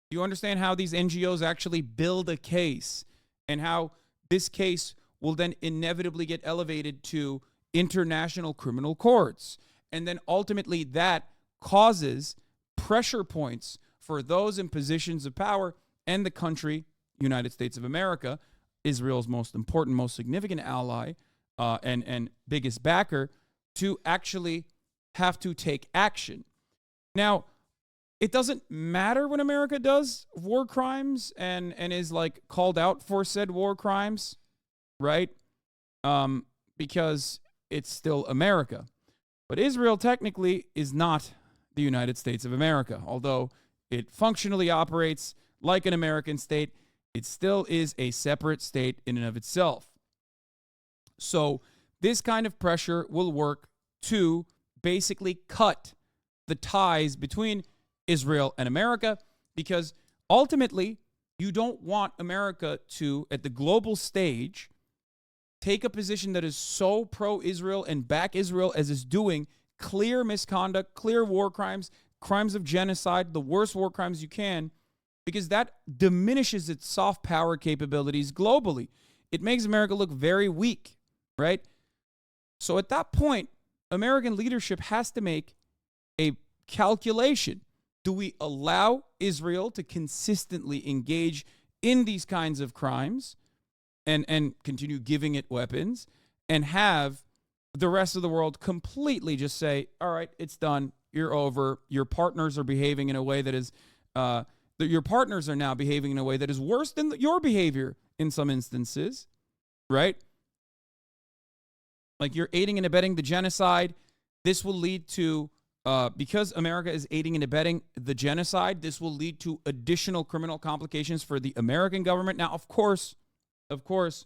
Speaker 1: Do you understand how these NGOs actually build a case and how this case will then inevitably get elevated to international criminal courts? And then ultimately that causes pressure points for those in positions of power and the country, United States of America, Israel's most important, most significant ally and biggest backer, to actually have to take action. Now, it doesn't matter when America does war crimes and is like called out for said war crimes, right? Because it's still America. But Israel technically is not the United States of America. Although it functionally operates like an American state, it still is a separate state in and of itself. So this kind of pressure will work to basically cut the ties between Israel and America, because ultimately you don't want America to, at the global stage, take a position that is so pro-Israel and back Israel as is doing, clear misconduct, clear war crimes, crimes of genocide, the worst war crimes you can, because that diminishes its soft power capabilities globally. It makes America look very weak, right? So at that point, American leadership has to make a calculation. Do we allow Israel to consistently engage in these kinds of crimes and continue giving it weapons, and have the rest of the world completely just say, all right, it's done, you're over, your partners are behaving in a way that is, your partners are now behaving in a way that is worse than your behavior in some instances, right? Like you're aiding and abetting the genocide. This will lead to because America is aiding and abetting the genocide, this will lead to additional criminal complications for the American government. Now, of course, the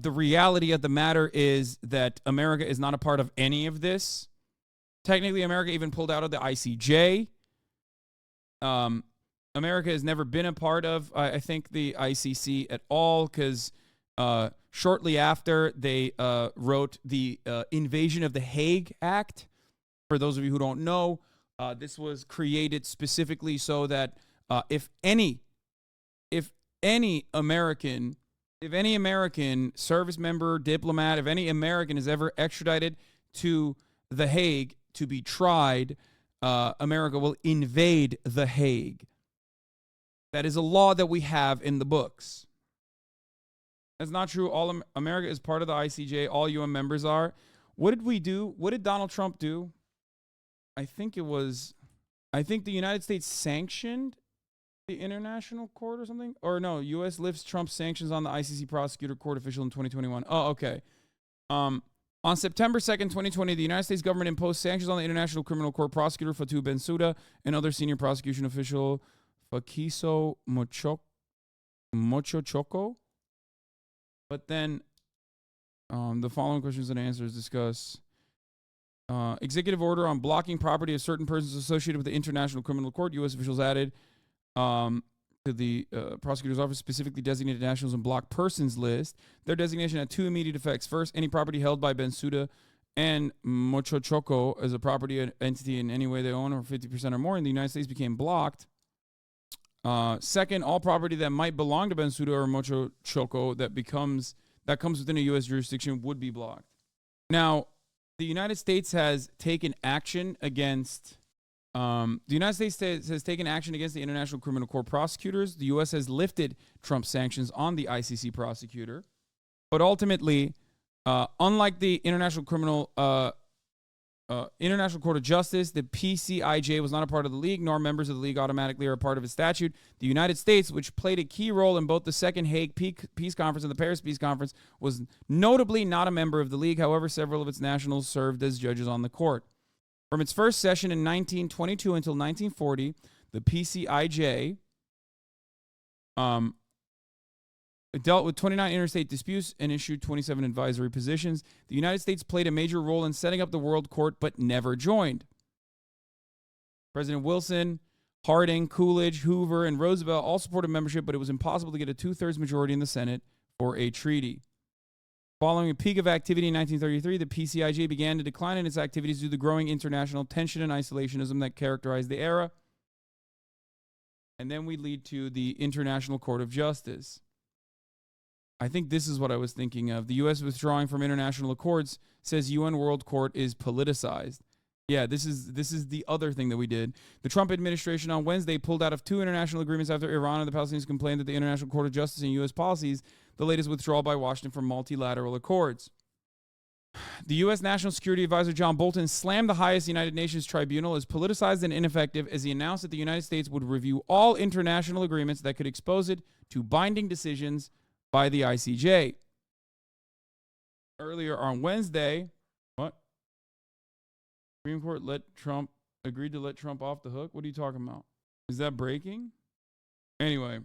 Speaker 1: reality of the matter is that America is not a part of any of this. Technically, America even pulled out of the ICJ. America has never been a part of, I think, the ICC at all, because shortly after they wrote the Invasion of the Hague Act. For those of you who don't know, this was created specifically so that if any American service member, diplomat, if any American is ever extradited to The Hague to be tried, America will invade The Hague. That is a law that we have in the books. That's not true. All America is part of the ICJ. All UN members are. What did we do? What did Donald Trump do? I think the United States sanctioned the International Court or something? Or no, U.S. lifts Trump's sanctions on the ICC prosecutor court official in 2021. Oh, okay. On September 2nd, 2020, the United States government imposed sanctions on the International Criminal Court prosecutor Fatou Bensouda and other senior prosecution official Fakiso Mochochoko. But then the following questions and answers discuss executive order on blocking property of certain persons associated with the International Criminal Court. U.S. officials added to the prosecutor's office specifically designated nationals and blocked persons list. Their designation had two immediate effects. First, any property held by Bensouda and Mochochoko as a property entity in any way they own or 50% or more in the United States became blocked. Second, all property that might belong to Bensouda or Mochochoko that comes within a U.S. jurisdiction would be blocked. Now, the United States has taken action against the International Criminal Court prosecutors. The U.S. has lifted Trump's sanctions on the ICC prosecutor. But ultimately, unlike the International Court of Justice, the PCIJ was not a part of the league, nor members of the league automatically are a part of its statute. The United States, which played a key role in both the Second Hague Peace Conference and the Paris Peace Conference, was notably not a member of the league. However, several of its nationals served as judges on the court. From its first session in 1922 until 1940, the PCIJ it dealt with 29 interstate disputes and issued 27 advisory positions. The United States played a major role in setting up the World Court, but never joined. President Wilson, Harding, Coolidge, Hoover, and Roosevelt all supported membership, but it was impossible to get a two-thirds majority in the Senate for a treaty. Following a peak of activity in 1933, the PCIJ began to decline in its activities due to the growing international tension and isolationism that characterized the era. And then we lead to the International Court of Justice. I think this is what I was thinking of. The U.S. withdrawing from international accords says UN World Court is politicized. Yeah, this is the other thing that we did. The Trump administration on Wednesday pulled out of two international agreements after Iran and the Palestinians complained that the International Court of Justice and U.S. policies, the latest withdrawal by Washington from multilateral accords. The U.S. National Security Advisor John Bolton slammed the highest United Nations tribunal as politicized and ineffective as he announced that the United States would review all international agreements that could expose it to binding decisions by the ICJ. Earlier on Wednesday, Supreme Court agreed to let Trump off the hook? What are you talking about? Is that breaking? Anyway.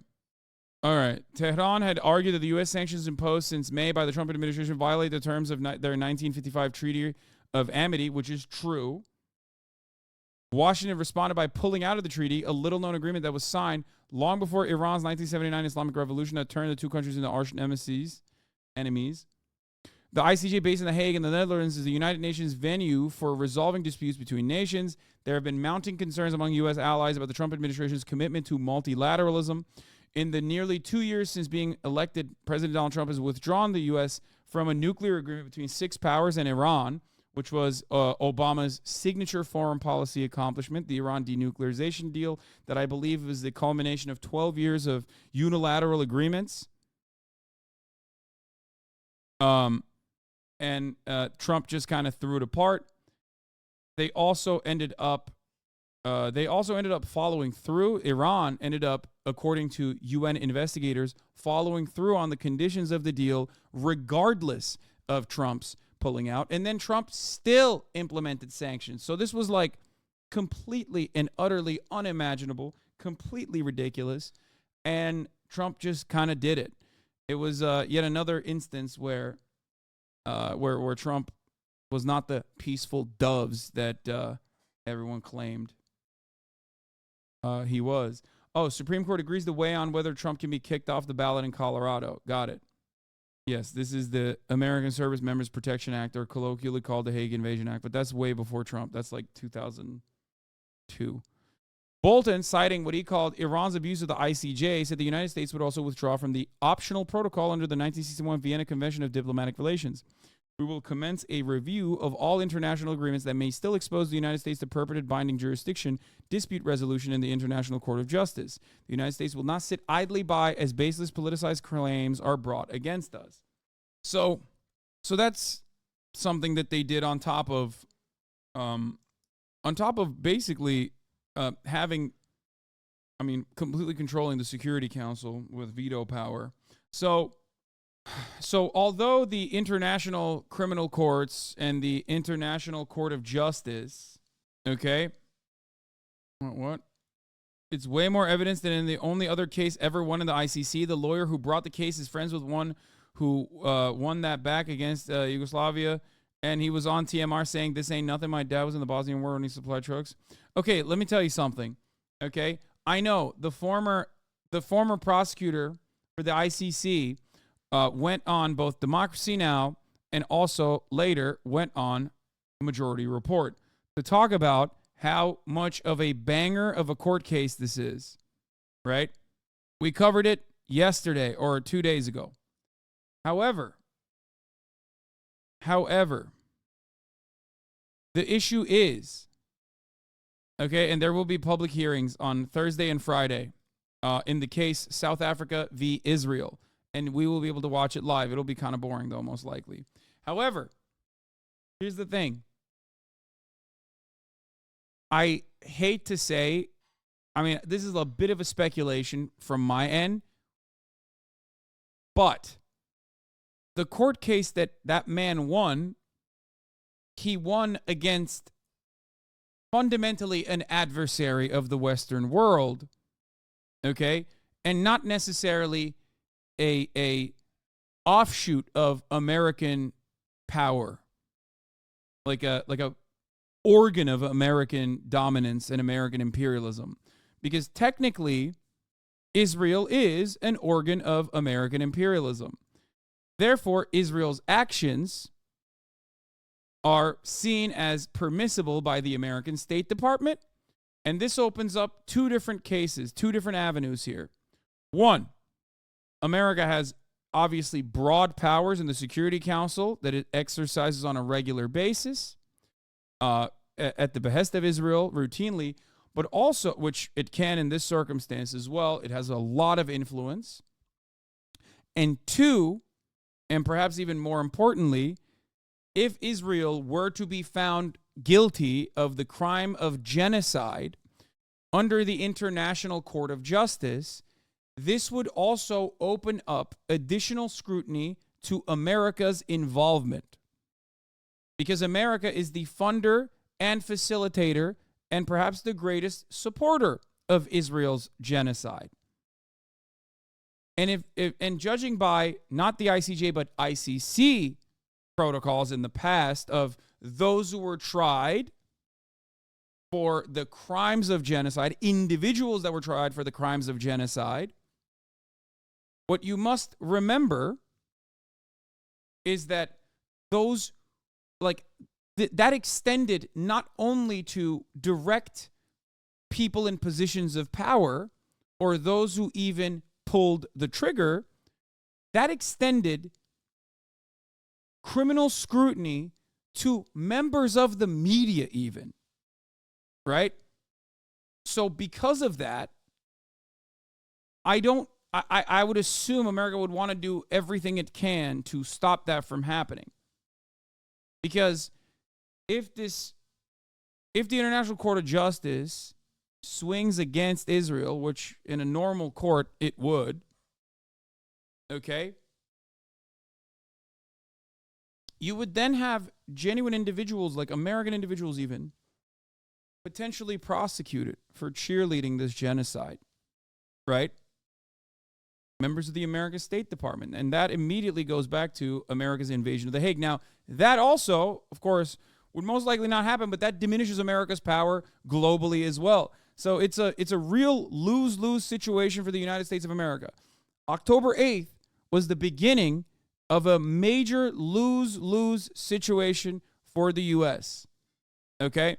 Speaker 1: All right. Tehran had argued that the U.S. sanctions imposed since May by the Trump administration violate the terms of their 1955 Treaty of Amity, which is true. Washington responded by pulling out of the treaty, a little-known agreement that was signed long before Iran's 1979 Islamic Revolution that turned the two countries into arch enemies. The ICJ, based in The Hague in the Netherlands, is the United Nations venue for resolving disputes between nations. There have been mounting concerns among U.S. allies about the Trump administration's commitment to multilateralism. In the nearly 2 years since being elected, President Donald Trump has withdrawn the U.S. from a nuclear agreement between six powers and Iran, which was Obama's signature foreign policy accomplishment, the Iran denuclearization deal that I believe is the culmination of 12 years of unilateral agreements. And Trump just kind of threw it apart. They also ended up following through. Iran ended up, according to UN investigators, following through on the conditions of the deal, regardless of Trump's pulling out, and then Trump still implemented sanctions. So this was like completely and utterly unimaginable, completely ridiculous, and Trump just kind of did it. It was yet another instance where Trump was not the peaceful doves that everyone claimed he was. Oh, Supreme Court agrees to weigh on whether Trump can be kicked off the ballot in Colorado. Got it. Yes, this is the American Service Members Protection Act, or colloquially called the Hague Invasion Act, but that's way before Trump. That's like 2002. Bolton, citing what he called Iran's abuse of the ICJ, said the United States would also withdraw from the optional protocol under the 1961 Vienna Convention of Diplomatic Relations. We will commence a review of all international agreements that may still expose the United States to perpetrated binding jurisdiction, dispute resolution in the International Court of Justice. The United States will not sit idly by as baseless politicized claims are brought against us. So that's something that they did on top of basically completely controlling the Security Council with veto power. So although the International Criminal Courts and the International Court of Justice, okay, what? It's way more evidence than in the only other case ever won in the ICC. The lawyer who brought the case is friends with one who won that back against Yugoslavia, and he was on TMR saying, "This ain't nothing. My dad was in the Bosnian War when he supplied trucks." Okay, let me tell you something. Okay, I know the former prosecutor for the ICC went on both Democracy Now! And also later went on Majority Report to talk about how much of a banger of a court case this is, right? We covered it yesterday or 2 days ago. However, the issue is, okay, and there will be public hearings on Thursday and Friday in the case South Africa v. Israel. And we will be able to watch it live. It'll be kind of boring, though, most likely. However, here's the thing. I hate to say, this is a bit of a speculation from my end, but the court case that man won, he won against fundamentally an adversary of the Western world, okay? And not necessarily a offshoot of American power, like a organ of American dominance and American imperialism, because technically Israel is an organ of American imperialism. Therefore, Israel's actions are seen as permissible by the American State Department, and this opens up two different cases, two different avenues here. One, America has obviously broad powers in the Security Council that it exercises on a regular basis at the behest of Israel routinely, but also, which it can in this circumstance as well, it has a lot of influence. And two, and perhaps even more importantly, if Israel were to be found guilty of the crime of genocide under the International Court of Justice, this would also open up additional scrutiny to America's involvement, because America is the funder and facilitator and perhaps the greatest supporter of Israel's genocide. And if judging by not the ICJ but ICC protocols in the past of those who were tried for the crimes of genocide, individuals that were tried for the crimes of genocide, what you must remember is that those, that extended not only to direct people in positions of power or those who even pulled the trigger, that extended criminal scrutiny to members of the media even, right? So because of that, I would assume America would want to do everything it can to stop that from happening. Because if the International Court of Justice swings against Israel, which in a normal court it would, okay, you would then have genuine individuals, like American individuals even, potentially prosecuted for cheerleading this genocide, right? Members of the American State Department. And that immediately goes back to America's invasion of The Hague. Now, that also, of course, would most likely not happen, but that diminishes America's power globally as well. So it's a real lose-lose situation for the United States of America. October 8th was the beginning of a major lose-lose situation for the U.S., okay?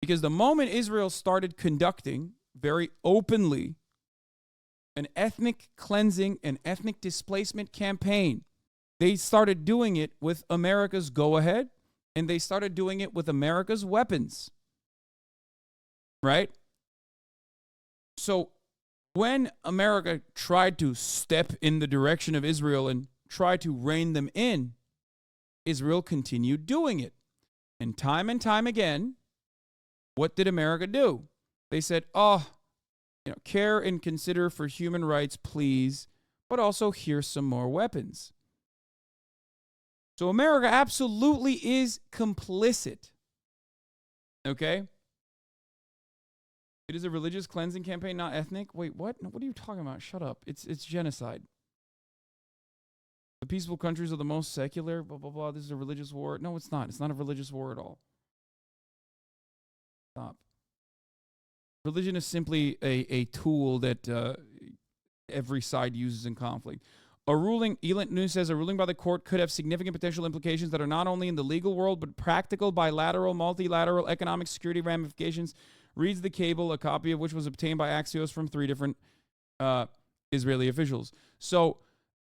Speaker 1: Because the moment Israel started conducting very openly an ethnic cleansing and ethnic displacement campaign, they started doing it with America's go-ahead, and they started doing it with America's weapons, right? So when America tried to step in the direction of Israel and try to rein them in, Israel continued doing it. And time again, what did America do? They said, care and consider for human rights, please, but also here's some more weapons. So America absolutely is complicit. Okay? It is a religious cleansing campaign, not ethnic. Wait, what? What are you talking about? Shut up. It's genocide. The peaceful countries are the most secular, blah, blah, blah. This is a religious war. No, it's not. It's not a religious war at all. Stop. Religion is simply a tool that every side uses in conflict. A ruling, Elant News says, a ruling by the court could have significant potential implications that are not only in the legal world, but practical, bilateral, multilateral, economic security ramifications. Reads the cable, a copy of which was obtained by Axios from 3 different Israeli officials. So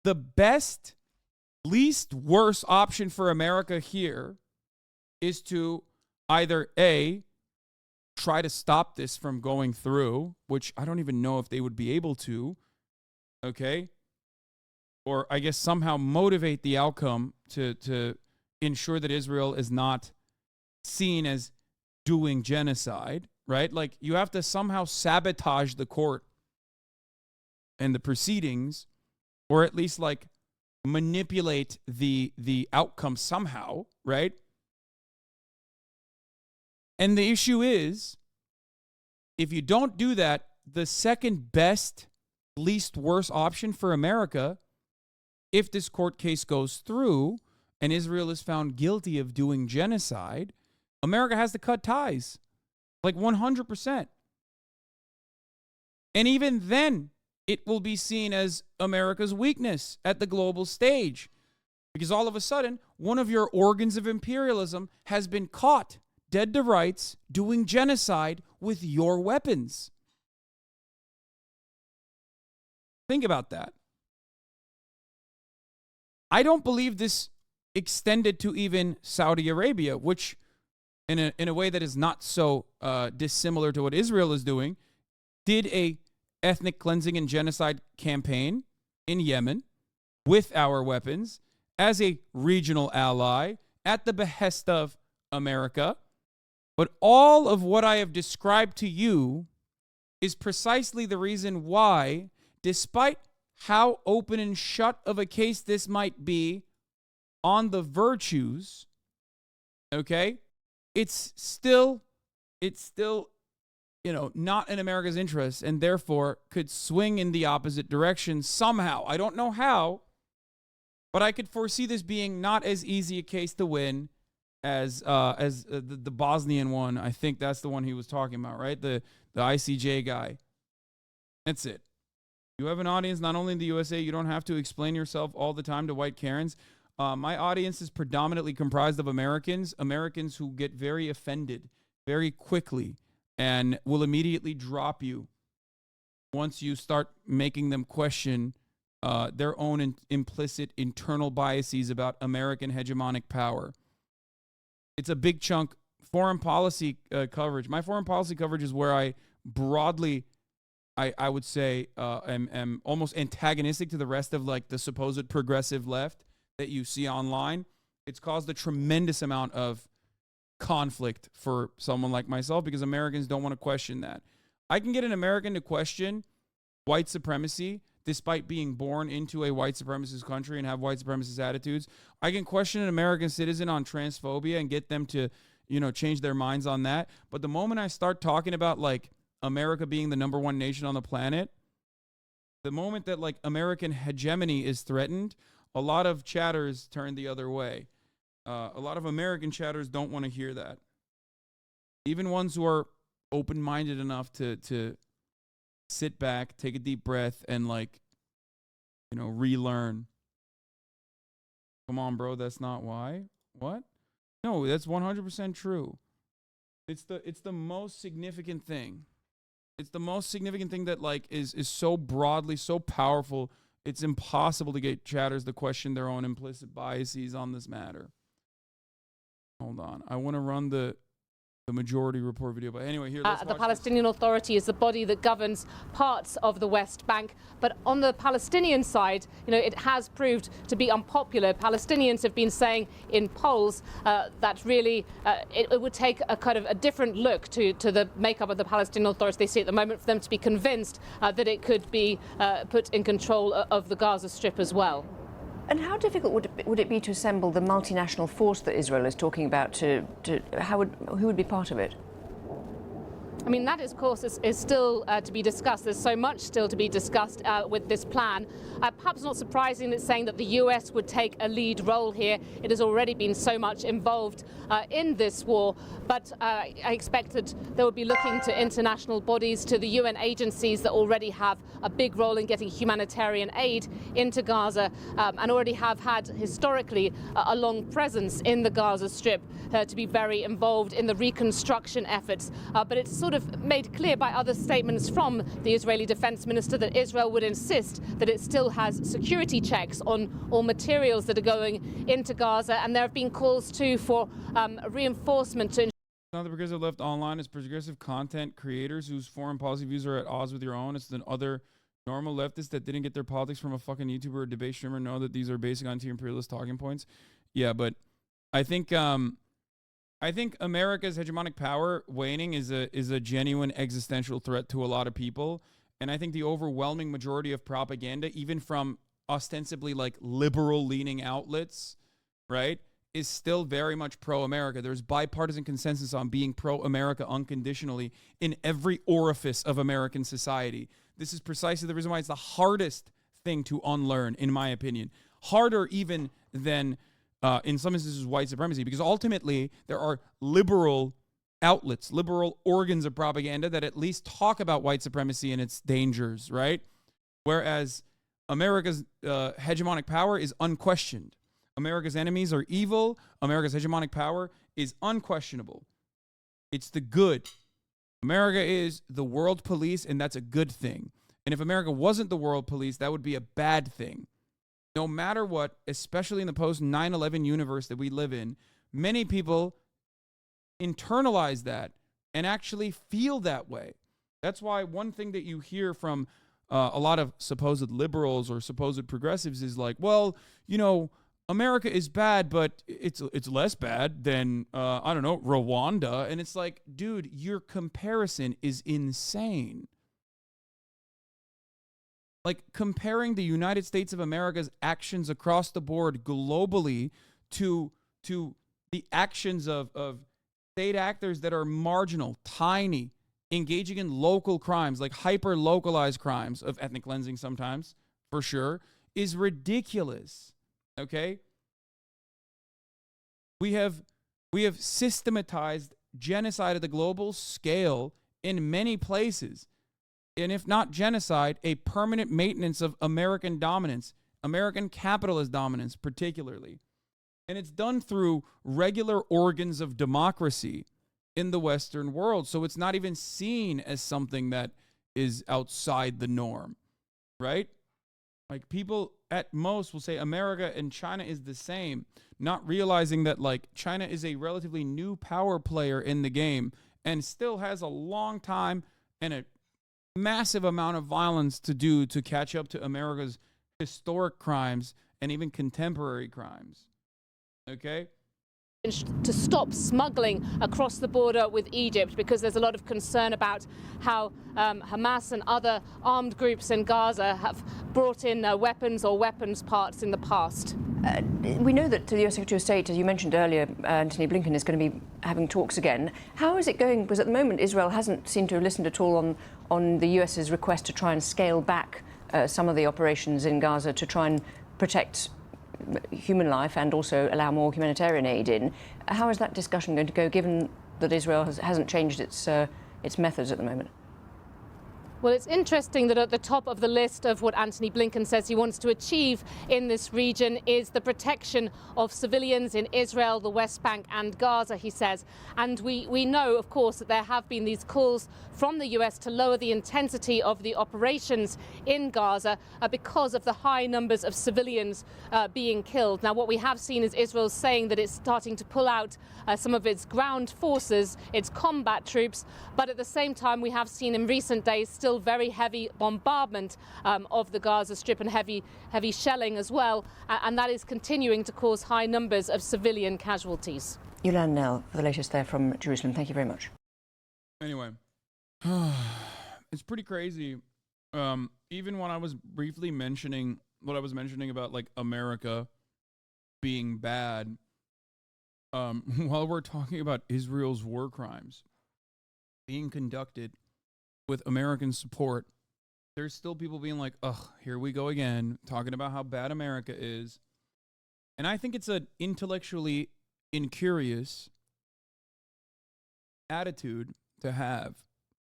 Speaker 1: the best, least worst option for America here is to either A, try to stop this from going through, which I don't even know if they would be able to, okay? Or I guess somehow motivate the outcome to ensure that Israel is not seen as doing genocide, right? Like, you have to somehow sabotage the court and the proceedings, or at least like manipulate the outcome somehow, right? And the issue is, if you don't do that, the second best, least worst option for America, if this court case goes through and Israel is found guilty of doing genocide, America has to cut ties, like 100%. And even then, it will be seen as America's weakness at the global stage, because all of a sudden, one of your organs of imperialism has been caught dead to rights doing genocide with your weapons. Think about that. I don't believe this extended to even Saudi Arabia, which in a way that is not so dissimilar to what Israel is doing, did a ethnic cleansing and genocide campaign in Yemen with our weapons as a regional ally at the behest of America. But all of what I have described to you is precisely the reason why, despite how open and shut of a case this might be on the virtues, okay, it's still, not in America's interest, and therefore could swing in the opposite direction somehow. I don't know how, but I could foresee this being not as easy a case to win as the Bosnian one. I think that's the one he was talking about, right? The ICJ guy. That's it. You have an audience not only in the USA. You don't have to explain yourself all the time to white Karens. My audience is predominantly comprised of Americans who get very offended very quickly and will immediately drop you once you start making them question their own implicit internal biases about American hegemonic power. It's a big chunk. Foreign policy coverage. My foreign policy coverage is where I broadly, I would say, am almost antagonistic to the rest of like the supposed progressive left that you see online. It's caused a tremendous amount of conflict for someone like myself because Americans don't want to question that. I can get an American to question white supremacy despite being born into a white supremacist country and have white supremacist attitudes. I can question an American citizen on transphobia and get them to, change their minds on that. But the moment I start talking about like America being the number one nation on the planet, the moment that like American hegemony is threatened, a lot of chatters turn the other way. A lot of American chatters don't want to hear that. Even ones who are open-minded enough to sit back, take a deep breath, and like, relearn. Come on, bro, that's not why. What? No, that's 100% true. It's the most significant thing. It's the most significant thing that like is so broadly, so powerful. It's impossible to get chatters to question their own implicit biases on this matter. Hold on. I want to run the majority report video. But anyway, here, let's watch
Speaker 6: the Palestinian Authority is the body that governs parts of the West Bank. But on the Palestinian side, it has proved to be unpopular. Palestinians have been saying in polls that really it would take a kind of a different look to the makeup of the Palestinian Authority they see at the moment for them to be convinced that it could be put in control of the Gaza Strip as well.
Speaker 5: And how difficult would it be to assemble the multinational force that Israel is talking about? Who would be part of it?
Speaker 6: I mean, that, of course, is still to be discussed. There's so much still to be discussed with this plan. Perhaps not surprising it's saying that the US would take a lead role here. It has already been so much involved in this war. But I expect that they would be looking to international bodies, to the UN agencies that already have a big role in getting humanitarian aid into Gaza and already have had historically a long presence in the Gaza Strip to be very involved in the reconstruction efforts. But it's sort of made clear by other statements from the Israeli defense minister that Israel would insist that it still has security checks on all materials that are going into Gaza, and there have been calls too for reinforcement to
Speaker 1: not the progressive left online, it's progressive content creators whose foreign policy views are at odds with your own. It's the other normal leftists that didn't get their politics from a fucking YouTuber or debate streamer know that these are basic anti-imperialist talking points. Yeah, but I think America's hegemonic power waning is a genuine existential threat to a lot of people. And I think the overwhelming majority of propaganda, even from ostensibly like liberal leaning outlets, right, is still very much pro-America. There's bipartisan consensus on being pro-America unconditionally in every orifice of American society. This is precisely the reason why it's the hardest thing to unlearn, in my opinion. Harder even than in some instances, white supremacy, because ultimately there are liberal outlets, liberal organs of propaganda that at least talk about white supremacy and its dangers, right? Whereas America's hegemonic power is unquestioned. America's enemies are evil. America's hegemonic power is unquestionable. It's the good. America is the world police, and that's a good thing. And if America wasn't the world police, that would be a bad thing. No matter what, especially in the post-9/11 universe that we live in, many people internalize that and actually feel that way. That's why one thing that you hear from a lot of supposed liberals or supposed progressives is like, well, America is bad, but it's less bad than, Rwanda. And it's like, dude, your comparison is insane. Like comparing the United States of America's actions across the board globally to the actions of state actors that are marginal, tiny, engaging in local crimes, like hyper-localized crimes of ethnic cleansing sometimes, for sure, is ridiculous. Okay? We have systematized genocide at the global scale in many places. And if not genocide, a permanent maintenance of American dominance, American capitalist dominance particularly. And it's done through regular organs of democracy in the Western world. So it's not even seen as something that is outside the norm, right? Like people at most will say America and China is the same, not realizing that like China is a relatively new power player in the game and still has a long time and a massive amount of violence to do to catch up to America's historic crimes and even contemporary crimes. Okay?
Speaker 6: to stop smuggling across the border with Egypt, because there's a lot of concern about how Hamas and other armed groups in Gaza have brought in weapons or weapons parts in the past.
Speaker 5: We know that the US Secretary of State, as you mentioned earlier, Antony Blinken, is going to be having talks again. How is it going? Because at the moment, Israel hasn't seemed to have listened at all on the US's request to try and scale back some of the operations in Gaza to try and protect human life and also allow more humanitarian aid in. How is that discussion going to go, given that Israel hasn't changed its methods at the moment?
Speaker 6: Well, it's interesting that at the top of the list of what Antony Blinken says he wants to achieve in this region is the protection of civilians in Israel, the West Bank and Gaza, he says. And we know, of course, that there have been these calls from the US to lower the intensity of the operations in Gaza because of the high numbers of civilians being killed. Now, what we have seen is Israel saying that it's starting to pull out some of its ground forces, its combat troops, but at the same time we have seen in recent days still very heavy bombardment of the Gaza Strip and heavy shelling as well, and that is continuing to cause high numbers of civilian casualties.
Speaker 5: Yulan Nell, for the latest there from Jerusalem. Thank you very much.
Speaker 1: Anyway, it's pretty crazy. Even when I was briefly mentioning what I was mentioning about like America being bad, while we're talking about Israel's war crimes being conducted with American support, there's still people being like, ugh, here we go again, talking about how bad America is. And I think it's an intellectually incurious attitude to have,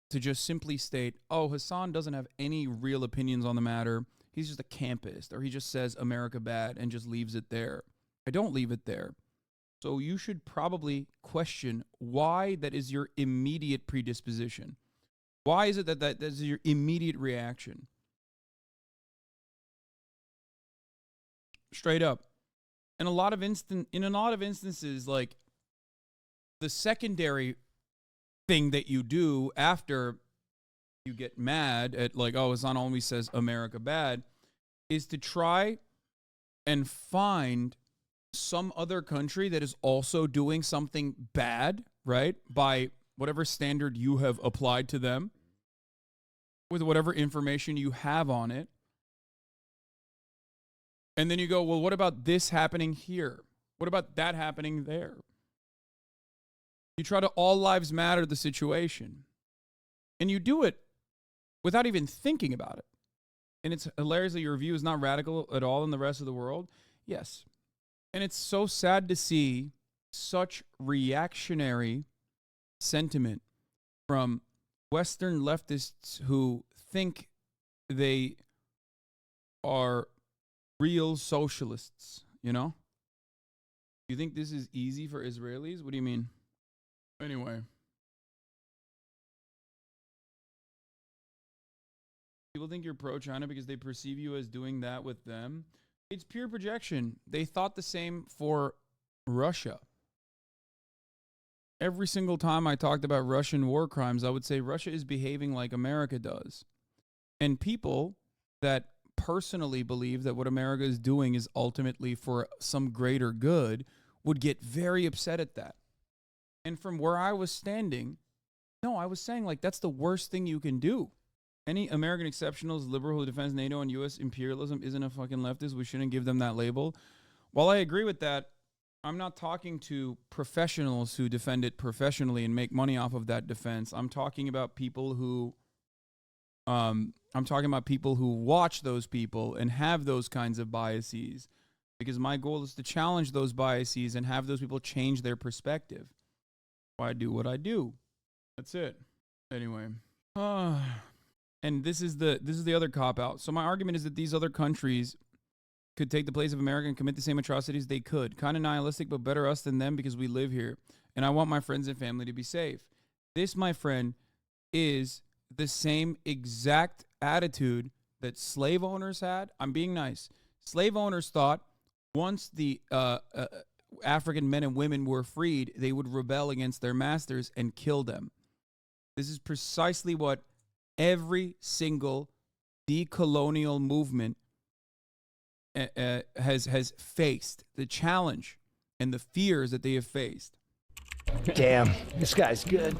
Speaker 1: to just simply state, oh, Hassan doesn't have any real opinions on the matter. He's just a campist, or he just says America bad and just leaves it there. I don't leave it there. So you should probably question why that is your immediate predisposition. Why is it that is your immediate reaction? Straight up. In a lot of instances, like the secondary thing that you do after you get mad at like, oh, Hassan always says America bad, is to try and find some other country that is also doing something bad, right? By whatever standard you have applied to them, with whatever information you have on it. And then you go, well, what about this happening here? What about that happening there? You try to all lives matter the situation. And you do it without even thinking about it. And it's hilarious that your view is not radical at all in the rest of the world. Yes. And it's so sad to see such reactionary sentiment from Western leftists who think they are real socialists, you know? You think this is easy for Israelis? What do you mean? Anyway. People think you're pro-China because they perceive you as doing that with them. It's pure projection. They thought the same for Russia. Every single time I talked about Russian war crimes, I would say Russia is behaving like America does. And people that personally believe that what America is doing is ultimately for some greater good would get very upset at that. And from where I was standing, no, I was saying like that's the worst thing you can do. Any American exceptionals, liberal who defends NATO and U.S. imperialism isn't a fucking leftist. We shouldn't give them that label. While I agree with that, I'm not talking to professionals who defend it professionally and make money off of that defense. I'm talking about people who watch those people and have those kinds of biases, because my goal is to challenge those biases and have those people change their perspective. Why I do what I do. That's it. Anyway. And this is the other cop-out. So my argument is that these other countries could take the place of America and commit the same atrocities they could. Kind of nihilistic, but better us than them because we live here. And I want my friends and family to be safe. This, my friend, is the same exact attitude that slave owners had. I'm being nice. Slave owners thought once the African men and women were freed, they would rebel against their masters and kill them. This is precisely what every single decolonial movement has faced. The challenge and the fears that they have faced.
Speaker 9: Damn, this guy's good.